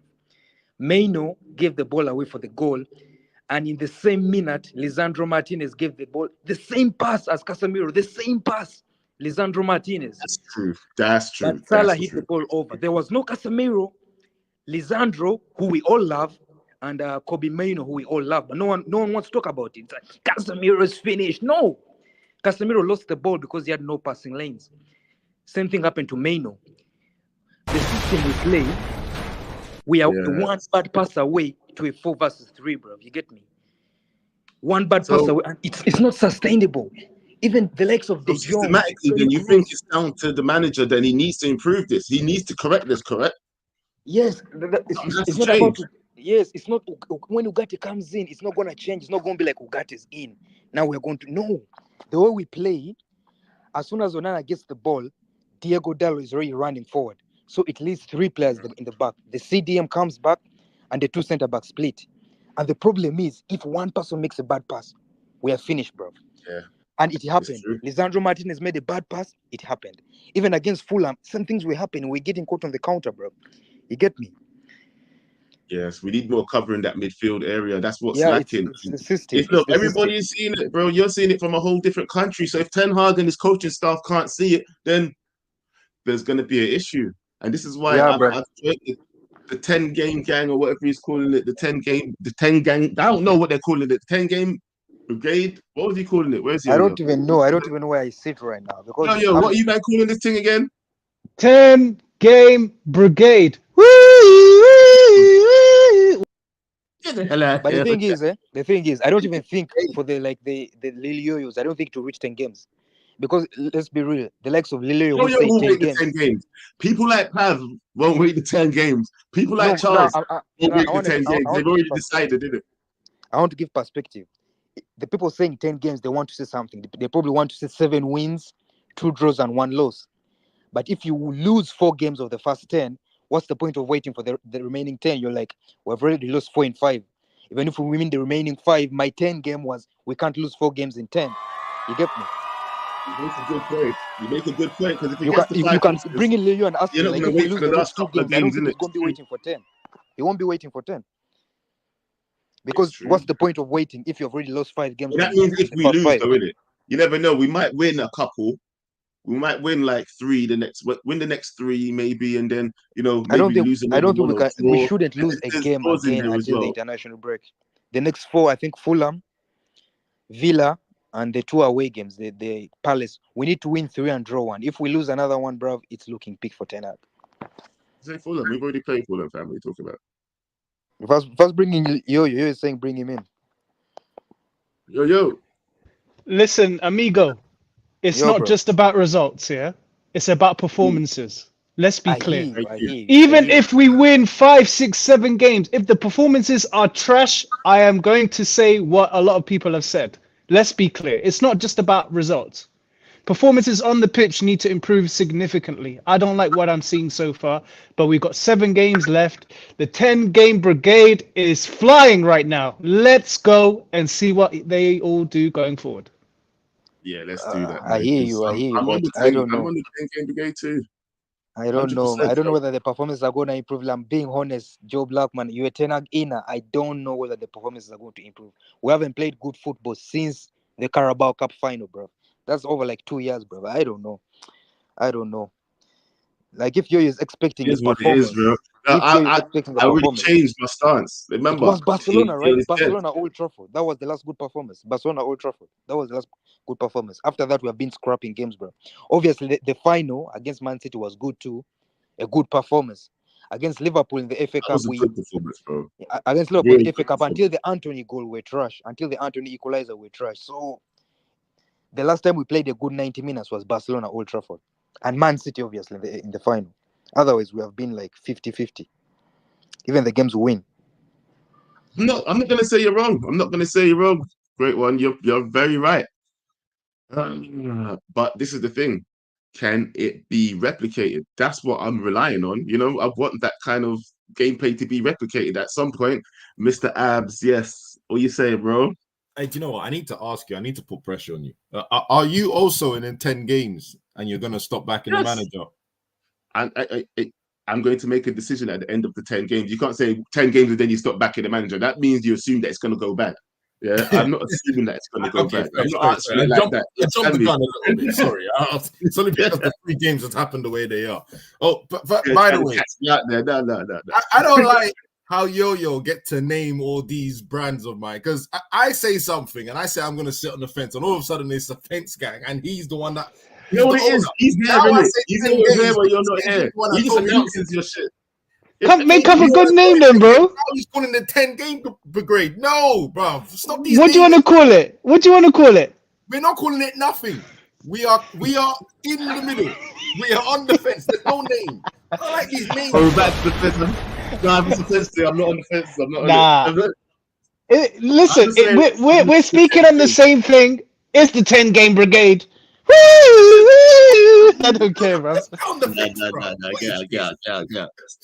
Maino gave the ball away for the goal, and in the same minute, Lisandro Martinez gave the ball, the same pass as Casemiro, the same pass, Lisandro Martinez. That's true. But Salah hit the ball over. There was no Casemiro, Lisandro, who we all love, and Kobe Maino, who we all love, but no one wants to talk about it. It's like, Casemiro's finished. No. Casemiro lost the ball because he had no passing lanes. Same thing happened to Maino. The system we play, we are 1 bad pass away to a 4 versus 3, bro. You get me? 1 bad pass away, and it's not sustainable. Even the likes of De Jong. Systematically, then you think it's down to the manager, then he needs to improve this. He needs to correct this, correct? Yes, it's not about... Yes, it's not... When Ugarte comes in, it's not going to change. It's not going to be like Ugate's in. Now we're going to... No. The way we play, as soon as Onana gets the ball, Diego Dalot is already running forward. So it leaves 3 players in the back. The CDM comes back and the 2 centre-backs split. And the problem is, if one person makes a bad pass, we are finished, bro. Yeah. And it happened. Lisandro Martinez made a bad pass, it happened. Even against Fulham, some things were happening. We're getting caught on the counter, bro. You get me? Yes, we need more cover in that midfield area. That's what's lacking. It's the system. Look, everybody is seeing it, bro. You're seeing it from a whole different country. So if Ten Hag and his coaching staff can't see it, then there's going to be an issue. And this is why I've created the 10-game gang, or whatever he's calling it, the 10 gang. I don't know what they're calling it. The 10-game brigade. What was he calling it? Where's he? I don't even know. I don't even know where I sit right now. Because what are you man calling this thing again? 10-game brigade. But the thing is, I don't even think for the Lil Yoyos, I don't think to reach 10 games. Because let's be real, the likes of Lil Yoyo will say 10 games. People like Pav won't wait the 10 games. People like Charles won't wait the 10 games. They've already decided, didn't it? I want to give perspective. The people saying 10 games, they want to say something. They probably want to say 7 wins, 2 draws, and 1 loss. But if you lose 4 games of the first 10, what's the point of waiting for the remaining 10? You're like, we've already lost 4 in 5. Even if we win the remaining 5, my 10 game was, we can't lose 4 games in 10. You get me? You make a good point. You make a good point, because if you can bring in Leo and ask you're him, not like, going if to we wait lose for the the last next 2 couple of games, I don't games, think he's going to be waiting for 10. He won't be waiting for 10. Because what's the point of waiting if you've already lost 5 games? Well, that means if we lose, though, innit? You never know. We might win a couple. We might win like 3 win the next 3 maybe, and then maybe lose another one. We shouldn't lose a game again until the international break. The next 4, I think Fulham, Villa, and the 2 away games, the Palace. We need to win 3 and draw 1. If we lose another one, bro, it's looking peak for Ten Hag. Say Fulham. We've already played Fulham, fam. What are you talking about? First bringing Yo is saying bring him in. Yo. Listen, amigo, it's Yo, not bro. just about results, yeah? It's about performances. Let's be clear. I hear you. Even if we win 5, 6, 7 games, if the performances are trash, I am going to say what a lot of people have said. Let's be clear. It's not just about results. Performances on the pitch need to improve significantly. I don't like what I'm seeing so far, but we've got 7 games left. The 10-game brigade is flying right now. Let's go and see what they all do going forward. Yeah, let's do that. I hear you, I'm on but the I don't know. I'm on the 10-game brigade too. I don't know. 100%, I don't know bro. whether the performances are going to improve. I'm being honest, Joe Blackman. You're a Ten Hag inner. I don't know whether the performances are going to improve. We haven't played good football since the Carabao Cup final, bro. That's over like 2 years, bro. I don't know. Like if you're expecting a Here's what it performance, is, bro. if you're I expecting a already performance, changed my stance. it Remember, was Barcelona, right? Taylor is dead. Barcelona Old Trafford. That was the last good performance. Barcelona Old Trafford. That was the last good performance. After that, we have been scrapping games, bro. Obviously, the final against Man City was good too. A good performance. Against Liverpool in the FA That Cup, was a good performance, bro. against Liverpool in Really the FA good Cup, performance. until the Anthony goal were trash. Until the Anthony equalizer were trash. So the last time we played a good 90 minutes was Barcelona Old Trafford. And Man City, obviously, in the final. Otherwise, we have been like 50-50. Even the games we win. I'm not gonna say you're wrong. I'm not gonna say you're wrong. Great one. You're very right. But this is the thing. Can it be replicated? That's what I'm relying on. You know, I want that kind of gameplay to be replicated at some point. Mr. Abs, yes. What you saying, bro? Hey, do you know what? I need to ask you. I need to put pressure on you. Are you also in 10 games and you're going to stop backing the manager? I'm going to make a decision at the end of the 10 games. You can't say 10 games and then you stop backing the manager. That means you assume that it's going to go bad. Yeah, I'm not assuming that it's going to go bad. I'm not answering it like that. I jumped the gun a little bit. Sorry. It's only because the 3 games have happened the way they are. Oh, but by the way, no. I don't like how Yo-Yo get to name all these brands of mine, because I say something and I say I'm going to sit on the fence, and all of a sudden it's the fence gang, and he's the one that. You know what it is? He's there, innit? He's always there when you're not here. He just announces your shit. Make up a good name then, bro. He's calling the 10-game brigade. No, bro. Stop these What do you want to call it? What do you want to call it? We're not calling it nothing. We are in the middle. We are on the fence. There's no name. I don't like these names. Oh, back to the fence. No, I'm on the fence. I'm not on the fence. I'm not on it. Listen, we're speaking on the same thing. It's the 10-game brigade. Woo! I don't care, bro.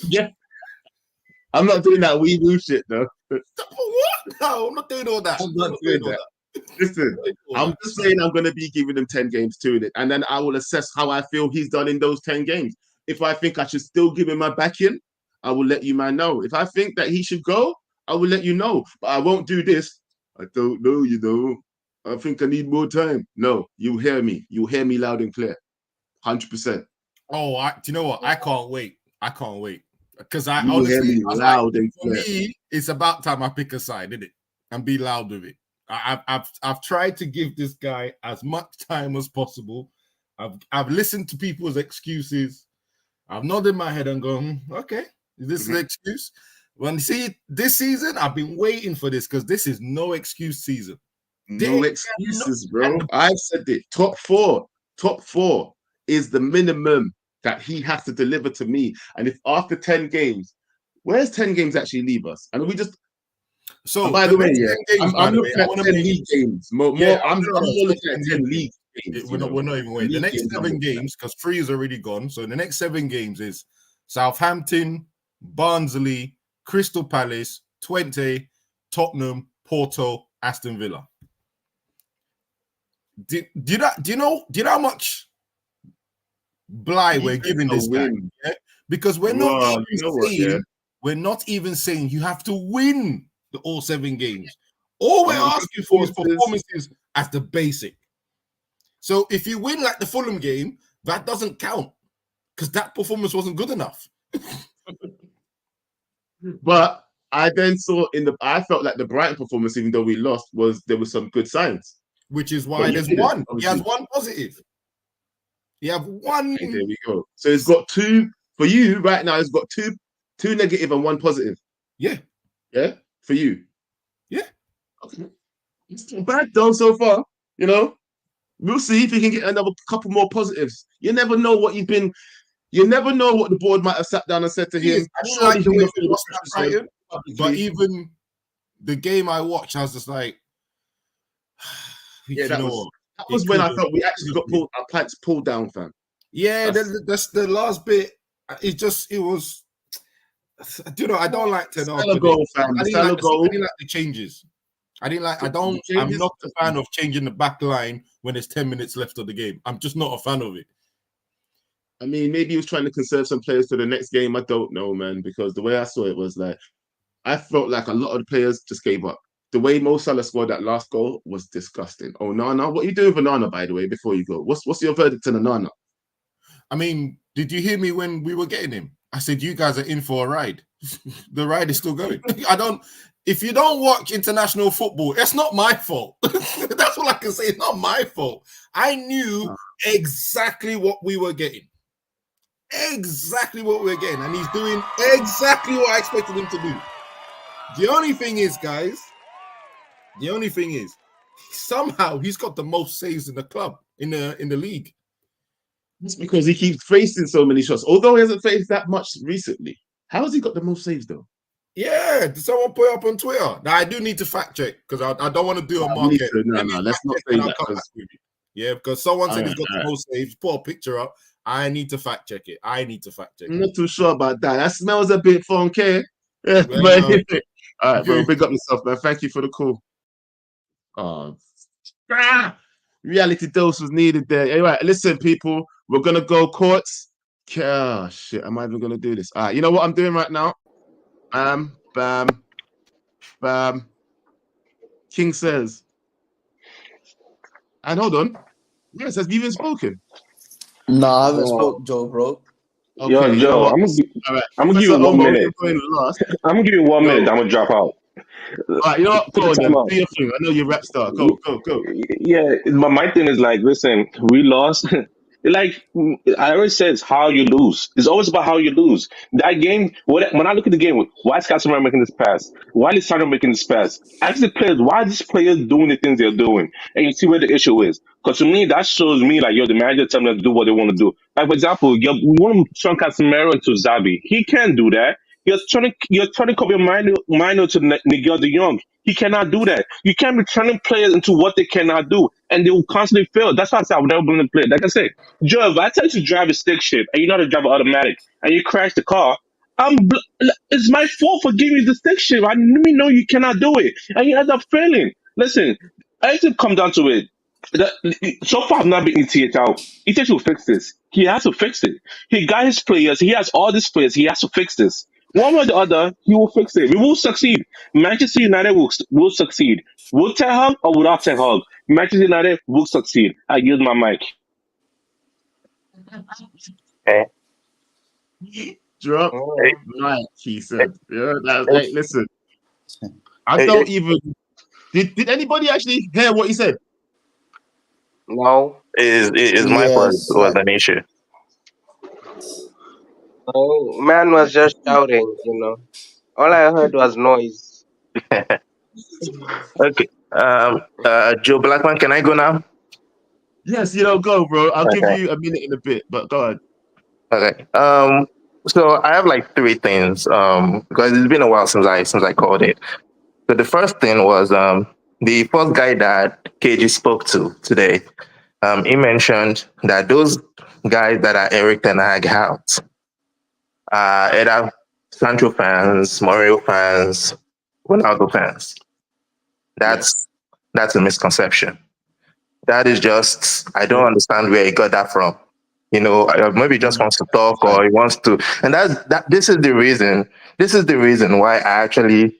Yeah. I'm not doing that wee woo shit, though. What? No, I'm not doing all that. I'm not doing that. Listen, I'm just saying I'm going to be giving him 10 games to it, and then I will assess how I feel he's done in those 10 games. If I think I should still give him my backing, I will let you man know. If I think that he should go, I will let you know. But I won't do this. I don't know, you know. I think I need more time. No, you hear me. You hear me loud and clear. 100%. Oh, do you know what? I can't wait. Because I you honestly, hear me loud and for clear. me, it's about time I pick a side, isn't it? And be loud with it. I've tried to give this guy as much time as possible. I've listened to people's excuses. I've nodded my head and gone, okay, is this the excuse? When you see this season, I've been waiting for this, because this is no excuse season. No excuses, bro. I've said it. Top four is the minimum that he has to deliver to me. And if after 10 games, where's 10 games actually leave us? And we just. So, and by the way, I'm looking at 10 league games. I'm more looking at 10 league games. We're not even waiting. The next 7 games, because 3 is already gone. So the next 7 games is Southampton, Barnsley, Crystal Palace, Twente, Tottenham, Porto, Aston Villa. Do you know how much bly we're giving this guy? Yeah? Because we're not even saying you have to win all 7 games. All we're asking for is performances as the basic. So if you win like the Fulham game, that doesn't count, because that performance wasn't good enough. But I then saw I felt like the Brighton performance, even though we lost, there was some good signs. Which is But why you there's didn't, one. He has obviously. one positive. You have one. Okay, there we go. So it's got two for you right now. It's got two negative and one positive. Yeah. Yeah. For you. Yeah. Okay. It's not bad though so far. You know, we'll see if you can get another couple more positives. You never know what you've been. You never know what the board might have sat down and said to him. I didn't Surely like the he way must we be lost that Brighton, publicly. but even the game I watched, I was just like, yeah, you know what? That was when I felt we actually got our pants pulled down, fam. Yeah, that's the last bit. It was. You know, I don't like Ten Hag. I didn't like the changes. I'm not a fan of changing the back line when there's 10 minutes left of the game. I'm just not a fan of it. I mean, maybe he was trying to conserve some players for the next game. I don't know, man, because the way I saw it was like, I felt like a lot of the players just gave up. The way Mo Salah scored that last goal was disgusting. Oh, Nana, what are you doing with Nana, by the way, before you go? What's your verdict on Nana? I mean, did you hear me when we were getting him? I said, you guys are in for a ride. The ride is still going. If you don't watch international football, it's not my fault. That's all I can say. It's not my fault. I knew exactly what we were getting. Exactly what we were getting. And he's doing exactly what I expected him to do. The only thing is, guys, somehow he's got the most saves in the club, in the league. That's because he keeps facing so many shots. Although he hasn't faced that much recently. How has he got the most saves, though? Yeah, did someone put it up on Twitter? Now, I do need to fact check because I don't want to do a market. No, let's not say that. Yeah, because someone said he's got the most saves. Put a picture up. I need to fact check it. I'm not too sure about that. That smells a bit funky. Yeah, Well, all right, bro. Big up yourself, man. Thank you for the call. Reality dose was needed there. All right, listen, people. We're gonna go courts. Oh, shit, am I even gonna do this? All right, you know what I'm doing right now? Bam. King says, and hold on. Yes, has he even spoken? No, I haven't spoke, Joe, bro. Okay, Yo, you know Joe, what? I'm gonna give Professor you 1 Omo, minute. you're going last. I'm gonna give you 1 minute. I'm gonna drop out. All right, you know what? Go on then. Do your thing. I know you're rap star. Go. Yeah, my thing is like, listen, we lost. Like I always said, it's how you lose. It's always about how you lose. That game, when I look at the game, why is Casemiro making this pass? Why is Sandro making this pass? Ask the players, why are these players doing the things they're doing? And you see where the issue is. Because to me, that shows me like, the manager telling them to do what they want to do. Like, for example, you want to turn Casemiro into Zabi. He can't do that. You're trying to copy minor to Miguel de Jong. He cannot do that. You can't be turning players into what they cannot do, and they will constantly fail. That's why I said I would never bring the player. Like I said, Joe, if I tell you to drive a stick shift and you know how to drive an automatic, and you crash the car, it's my fault for giving you the stick shift. I didn't know you cannot do it, and you end up failing. Listen, I have to come down to it. So far, I've not been ETH out. ETH will fix this. He has to fix it. He got his players. He has all these players. He has to fix this. One way or the other, he will fix it. We will succeed. Manchester United will succeed. With Ten Hag or without Ten Hag, Manchester United will succeed. I use my mic. Drop mic, he said. Yeah, hey, listen. I don't even. Did anybody actually hear what he said? No, is my part was an issue. Oh, man was just shouting, All I heard was noise. Okay. Joe Blackman, can I go now? Yes, go, bro. I'll give you a minute in a bit, but go ahead. Okay. So I have like three things. Because it's been a while since I called it. So the first thing was the first guy that KG spoke to today. He mentioned that those guys that are Erik Ten Hag out either Sancho fans, Mourinho fans, Ronaldo fans. That's a misconception. That is just, I don't understand where he got that from. Maybe he just wants to talk or he wants to, and this is the reason why I actually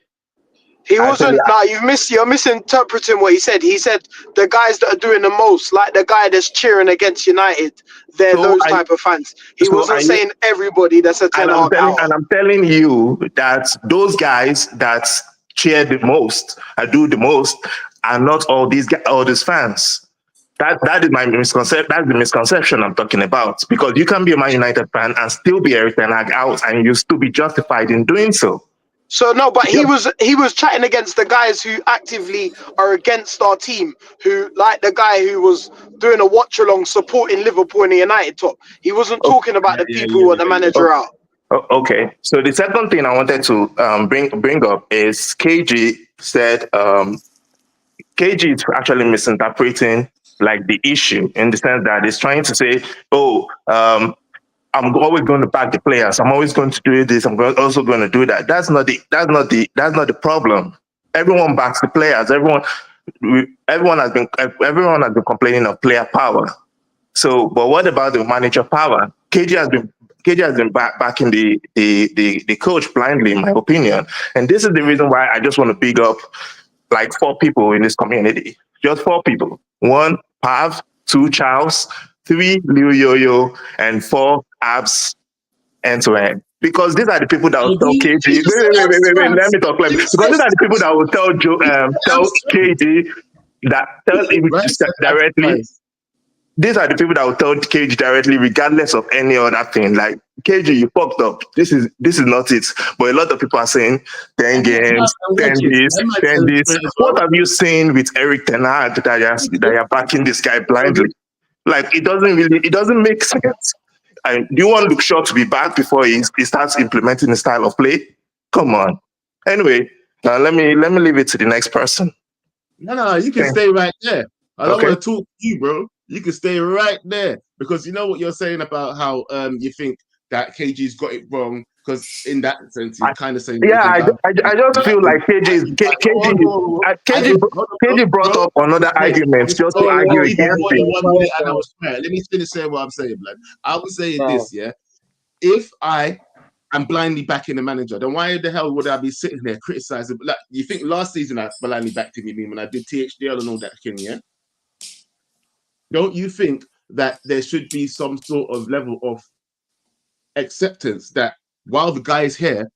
He wasn't. Nah, you're misinterpreting what he said. He said the guys that are doing the most, like the guy that's cheering against United, they're those type of fans. He wasn't saying everybody that's a Ten Hag out. And I'm telling you that those guys that cheer the most, do the most, are not all these fans. That is my misconception. That's the misconception I'm talking about. Because you can be a Man United fan and still be Erik Ten Hag out, and you still be justified in doing so. So no, but he was chatting against the guys who actively are against our team, who like the guy who was doing a watch along supporting Liverpool in the United top. He wasn't talking about the people who are the manager out. Okay. So the second thing I wanted to bring up is KG said KG is actually misinterpreting like the issue in the sense that it's trying to say, I'm always going to back the players. I'm always going to do this. I'm also going to do that. That's not the problem. Everyone backs the players. Everyone has been complaining of player power. So, but what about the manager power? KG has been backing the coach blindly, in my opinion. And this is the reason why I just want to big up like 4 people in this community. Just 4 people. 1, Pav, 2, Charles, 3, Liu Yo-Yo, and 4, Abs, end to end. Because these are the people that will tell KG. Wait, let me talk. Because these are the people that will tell KG tell him directly. These are the people that will tell KG directly, regardless of any other thing. Like, KG, you fucked up. This is not it. But a lot of people are saying 10 games, 10 this, 10 this. What have you seen with Erik Ten Hag that you're backing this guy blindly? Like, it doesn't make sense. Do you want Luke Shaw to be back before he starts implementing the style of play? Come on. Anyway, let me leave it to the next person. No, you can stay right there. I don't want to talk to you, bro. You can stay right there because you know what you're saying about how you think that KG's got it wrong. Because in that sense, he's kind of saying, I just feel like KG brought up another argument just to argue against it. Let me finish saying what I'm saying, blood. I was saying this, yeah. If I am blindly backing the manager, then why the hell would I be sitting there criticizing? Like, you think last season I blindly backed him when I did THDL and all that thing, yeah? Don't you think that there should be some sort of level of acceptance that while the guy is here,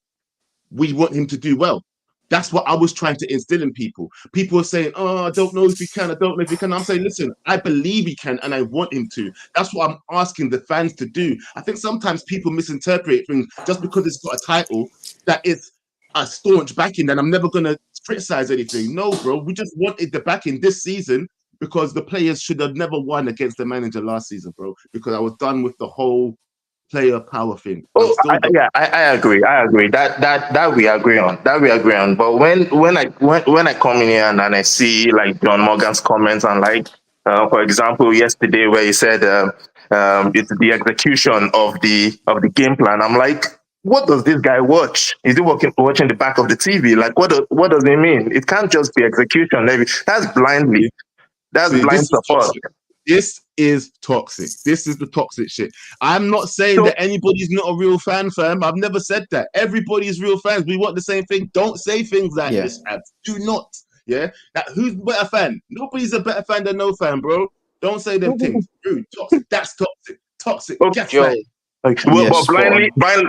we want him to do well? That's what I was trying to instill in people. People are saying, oh, I don't know if he can, I don't know if he can. I'm saying, listen, I believe he can and I want him to. That's what I'm asking the fans to do. I think sometimes people misinterpret things just because it's got a title that it's a staunch backing and I'm never going to criticize anything. No, bro, we just wanted the backing this season because the players should have never won against the manager last season, bro, because I was done with the whole player power thing. I agree. That we agree on. But when I come in here and I see like John Morgan's comments and like for example yesterday where he said it's the execution of the game plan, I'm like, what does this guy watch? Is he watching the back of the TV? Like what does it mean? It can't just be execution. That's blindly. That's blind support. This is toxic. This is the toxic shit. I'm not saying that anybody's not a real fan, fam. I've never said that. Everybody's real fans. We want the same thing. Don't say things like this, Abs. Do not. Yeah? Who's a better fan? Nobody's a better fan than no fan, bro. Don't say them things. Dude, toxic. That's toxic. Toxic. Get right. But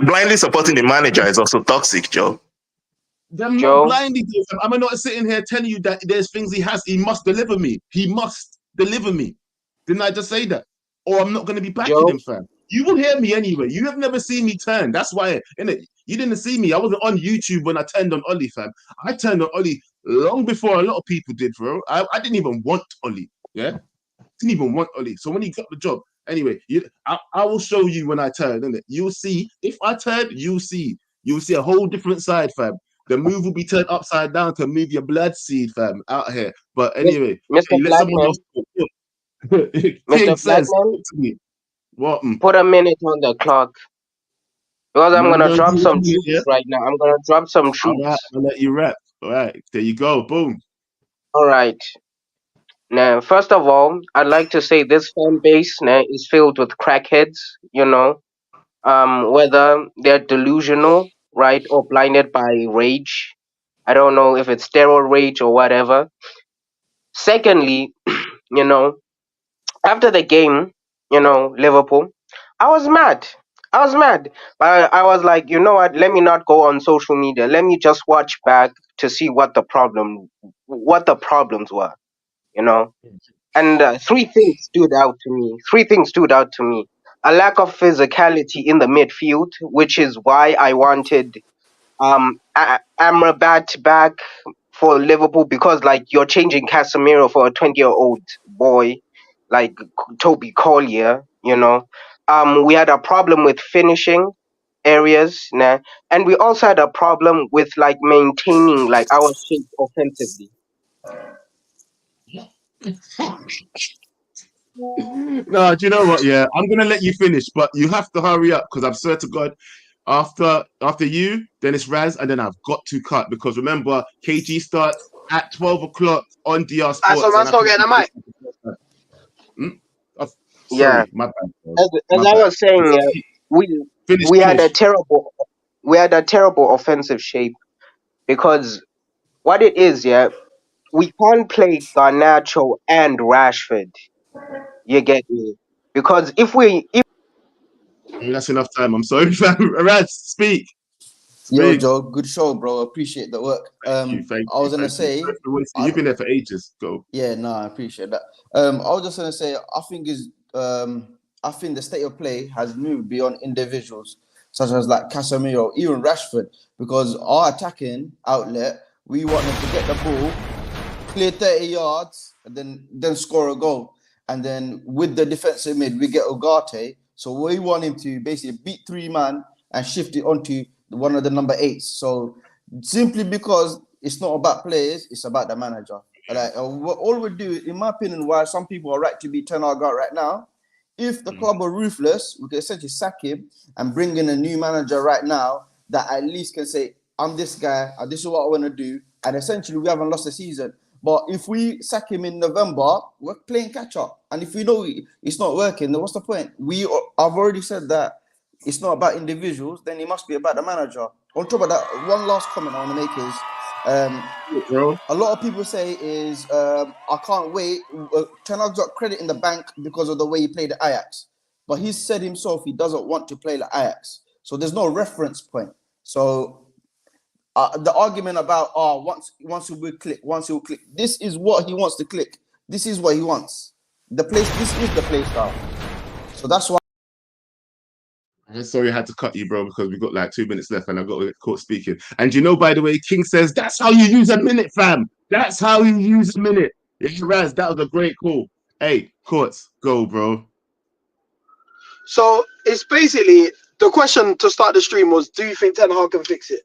blindly supporting the manager is also toxic, Joe. I'm not blindly. I'm not sitting here telling you that there's things he must deliver me. He must deliver me. Didn't I just say that? Or I'm not going to be backing him, fam. You will hear me anyway. You have never seen me turn. That's why, innit? You didn't see me. I wasn't on YouTube when I turned on Ollie, fam. I turned on Ollie long before a lot of people did, bro. I didn't even want Ollie, yeah? Didn't even want Ollie. So when he got the job, anyway, I will show you when I turn, innit? You'll see. If I turn, you'll see. You'll see a whole different side, fam. The move will be turned upside down to move your blood seed, fam, out here. But anyway, Mr. let someone else talk. Mr. Blackman, what? Put a minute on the clock. Because I'm going to drop some truths right now. I'm going to drop some truths. All right, I'll let you rap. All right, there you go. Boom. All right. Now, first of all, I'd like to say this fan base is filled with crackheads, you know, whether they're delusional, right, or blinded by rage. I don't know if it's steroid rage or whatever. Secondly, you know, after the game, you know, Liverpool, I was mad. I was mad. I was like, you know what? Let me not go on social media. Let me just watch back to see what the problems were. You know, and three things stood out to me. Three things stood out to me. A lack of physicality in the midfield, which is why I wanted Amrabat back for Liverpool, because like you're changing Casemiro for a 20-year-old boy like Toby Collier, you know. We had a problem with finishing areas, nah, and we also had a problem with like maintaining like our shape offensively. No, do you know what? Yeah, I'm gonna let you finish, but you have to hurry up because I swear to God, after you, then it's Raz, and then I've got to cut because remember, KG starts at 12 o'clock on DR So Sports, and man's I not think getting a mic. Yeah, sorry, my bad, bro. as My I bad. was saying, we we had a terrible offensive shape because what it is, yeah, we can't play Garnacho and Rashford. You get me? Because if That's enough time. I'm sorry, fam. Raz, speak. Yo, Speak. Joe, good show, bro. Appreciate the work. Thank you. I was gonna Thank you. say, You've been there for ages. Go. yeah, no, I appreciate that. I was just gonna say, I think the state of play has moved beyond individuals such as like Casemiro, even Rashford, because our attacking outlet, we want them to get the ball, clear 30 yards, and then score a goal. And then with the defensive mid, we get Ugarte. So we want him to basically beat 3-man and shift it onto one of the number 8s. So simply because it's not about players, it's about the manager. Like all we do, in my opinion, why some people are right to be Ten Hag out right now, if the club are ruthless, we can essentially sack him and bring in a new manager right now that at least can say, I'm this guy, and this is what I want to do. And essentially, we haven't lost the season. But if we sack him in November, we're playing catch up. And if we know it's not working, then what's the point? I've already said that it's not about individuals, then it must be about the manager. On top of that, one last comment I want to make is, a lot of people say is, I can't wait. Ten Hag's got credit in the bank because of the way he played at Ajax. But he said himself he doesn't want to play like Ajax. So there's no reference point. So the argument about once he will click, this is what he wants to click. This is what he wants. This is the play style. So that's why. I'm sorry I had to cut you, bro, because we've got like 2 minutes left and I got caught speaking. And you know, by the way, King says that's how you use a minute, fam. That's how you use a minute. Yeah, Raz, that was a great call. Hey, Courts, go, bro. So it's basically the question to start the stream was, do you think Ten Hag can fix it?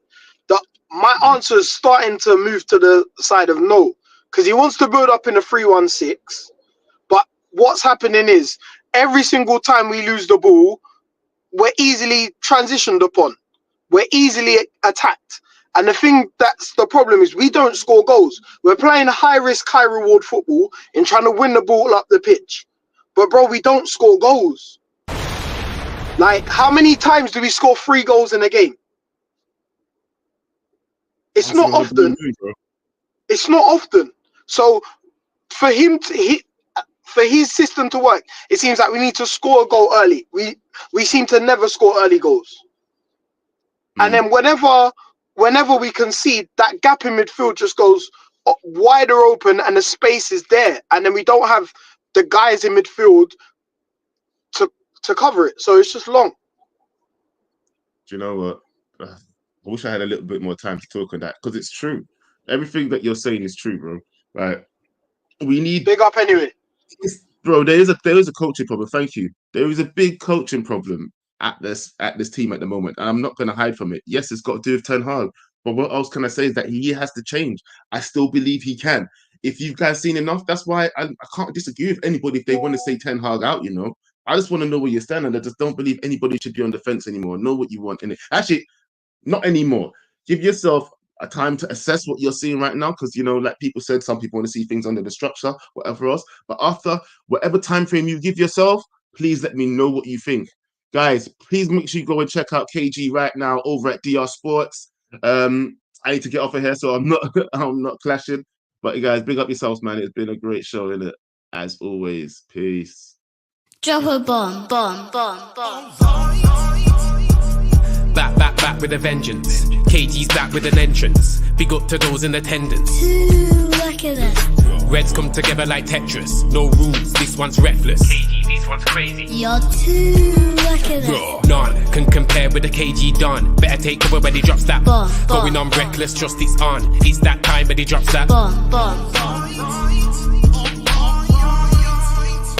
My answer is starting to move to the side of no, because he wants to build up in a 3-1-6. But what's happening is every single time we lose the ball, we're easily transitioned upon. We're easily attacked. And the thing that's the problem is we don't score goals. We're playing high risk, high reward football and trying to win the ball up the pitch. But bro, we don't score goals. Like, how many times do we score 3 goals in a game? It's not often. It's not often. So for him for his system to work, it seems like we need to score a goal early. We seem to never score early goals. And then whenever we concede, that gap in midfield just goes wider open and the space is there. And then we don't have the guys in midfield to cover it. So it's just long. Do you know what? I wish I had a little bit more time to talk on that because it's true. Everything that you're saying is true, bro. Like, we need big up anyway. Bro, there is a coaching problem. Thank you. There is a big coaching problem at this team at the moment, and I'm not going to hide from it. Yes, it's got to do with Ten Hag, but what else can I say is that he has to change. I still believe he can. If you guys seen enough, that's why I can't disagree with anybody if they want to say Ten Hag out. You know, I just want to know where you stand, and I just don't believe anybody should be on the fence anymore. Know what you want in it. Actually, not anymore. Give yourself a time to assess what you're seeing right now, because, you know, like people said, some people want to see things under the structure, whatever else. But after whatever time frame you give yourself, please let me know what you think. Guys, please make sure you go and check out KG right now over at DR Sports. I need to get off of here, so I'm not clashing. But you guys, big up yourselves, man. It's been a great show, innit? As always. Peace. Drop a bomb, bomb, bomb, bomb. Back with a vengeance. KG's back with an entrance. Big up to those in attendance. Look at that. Reds come together like Tetris. No rules, this one's reckless. KG, this one's crazy. You're too lucky. None can compare with the KG Don. Better take cover when he drops that. Bomb, Going on reckless, just it's on. It's that time when he drops that. Bomb, bomb, bomb.